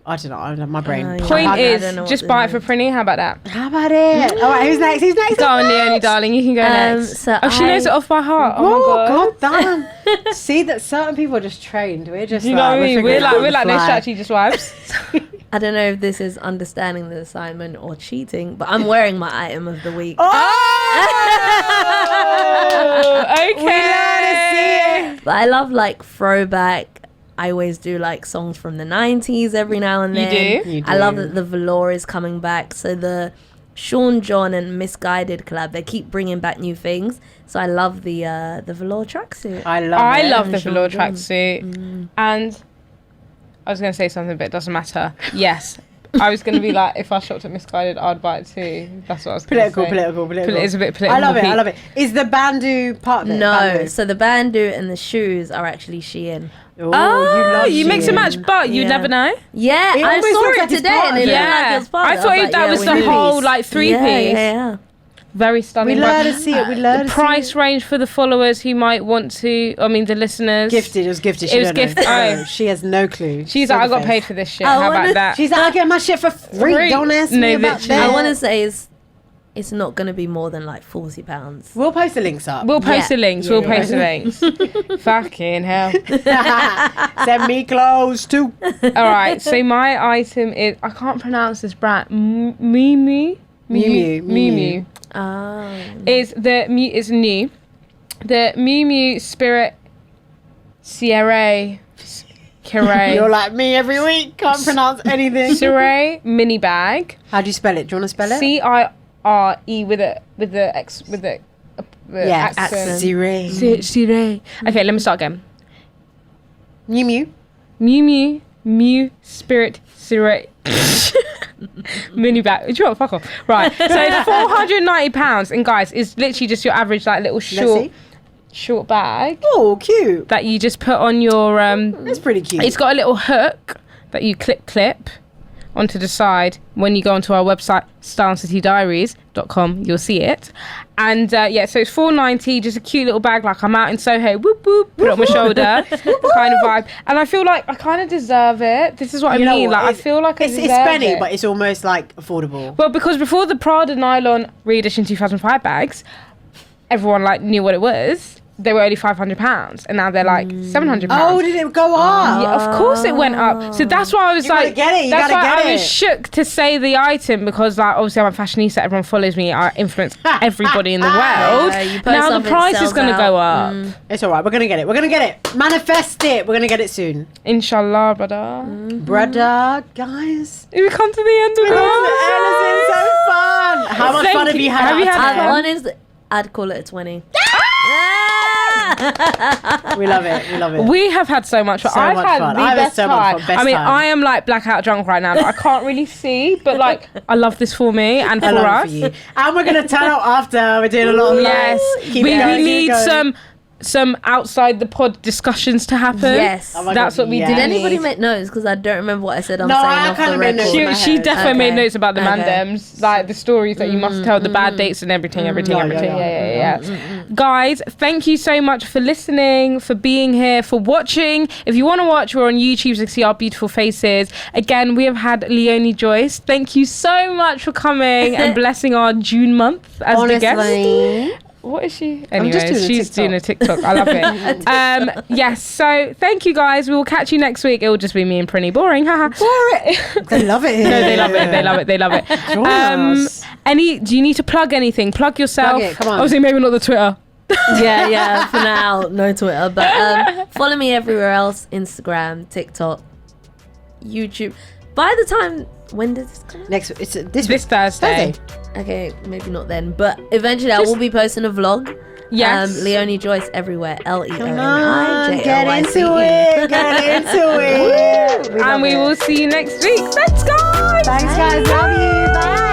I don't know. I don't know. My brain. Point is, just buy it for Prinny. How about that? How about it? All right, who's next? Go on, Leonie, darling. You can go next. So she knows it off by heart. Oh my God damn. See that certain people are just trained. We're just. You know what I mean? We're like no strategy, just vibes. I don't know if this is understanding the assignment or cheating, but I'm wearing my item of the week. Okay. But I love like throwback. I always do like songs from the 90s every now and then. You do? I love that the velour is coming back. So the Sean John and Misguided collab, they keep bringing back new things. So I love the velour tracksuit. I love the velour tracksuit. And I was going to say something, but it doesn't matter. Yes. I was going to be like, if I shopped at Misguided, I'd buy it too. That's what I was going to say. Political. It's a bit political. I love it. Is the bandeau part of it? No, Bandeau? so the bandeau and the shoes are actually Shein. You mix and match, but you never know. Yeah, It I almost saw looks it like it's today part and of it it. looked like it was part I of it. thought that was the whole like three-piece. Yeah. Very stunning. We learn to see it. The price range for the followers who might want to, the listeners. Gifted. It was gifted. She It was don't know. gifted. Oh, she has no clue. She's like, I got paid for this shit. I How wanna- about that? She's like, I get my shit for free. Don't ask me about literally. that. I want to say it's not going to be more than like £40. We'll post the links up. We'll post the links. Yeah, We'll post the links. Fucking hell. Send me clothes too. All right. So my item is, I can't pronounce this brand. Miu Miu. Oh. Is new. The Miu Miu Spirit Sierra. You're like me every week. Can't pronounce anything. Sierra mini bag. How do you spell it? Do you want to spell it? CIRE with the accent. Sierra. Okay, let me start again. Miu Miu Spirit Sierra. Mini bag. Do you know what? Fuck off. Right. So it's £490, and guys, it's literally just your average like little short bag. Oh, cute. That you just put on your That's pretty cute. It's got a little hook that you clip onto the side. When you go onto our website StarCityDiaries.com, you'll see it. And so it's $490, just a cute little bag, like I'm out in Soho, whoop whoop, put it on my shoulder, kind of vibe. And I feel like I kind of deserve it. This is what I mean. Like I feel like I deserve it's spenny, it. but it's almost like affordable. Well, because before the Prada nylon re-edition 2005 bags, everyone like knew what it was. They were only £500, and now they're like £700. Oh, did it go up? Yeah, of course it went up. So that's why I was gotta get it. That's why I was shook to say the item, because like obviously I'm a fashionista, everyone follows me, I influence everybody in the world. Now the price is going to go up. It's all right. We're gonna get it. Manifest it. We're gonna get it soon. Inshallah, brother. Brother, guys. We come to the end of it. It's so fun. How much fun have you had? Have you had fun? Honest, I'd call it a 20. We love it. We have had so much fun. I've had the best time. I mean, I am like blackout drunk right now. I can't really see, but like, I love this for me and for us. For you. And we're gonna turn out after. We're doing a lot of yes. We need some outside the pod discussions to happen. Yes. Oh that's what we did. Did anybody make notes? Because I don't remember what I said. I'm saying off the record. She definitely made notes about the mandems, like the stories that you must tell, the bad dates and everything. Yeah. Guys, thank you so much for listening, for being here, for watching. If you want to watch, we're on YouTube to see our beautiful faces. Again, we have had Leoni Joyce. Thank you so much for coming and blessing our June month as the guest. What is she? Anyways, she's doing a TikTok. I love it. Yes, so thank you guys. We will catch you next week. It will just be me and Prinny. Boring, haha. Boring. They love it here. No, they love it. They love it. They love it. Do you need to plug anything? Plug yourself. Plug it, come on. Obviously, maybe not the Twitter. yeah. For now, no Twitter, but follow me everywhere else: Instagram, TikTok, YouTube. By the time, when does this come out? It's this Thursday. Okay, maybe not then, but eventually I will be posting a vlog. Yes. Leoni Joyce everywhere. Leoni. Get into it. And we will see you next week. Thanks, guys. Love you. Bye.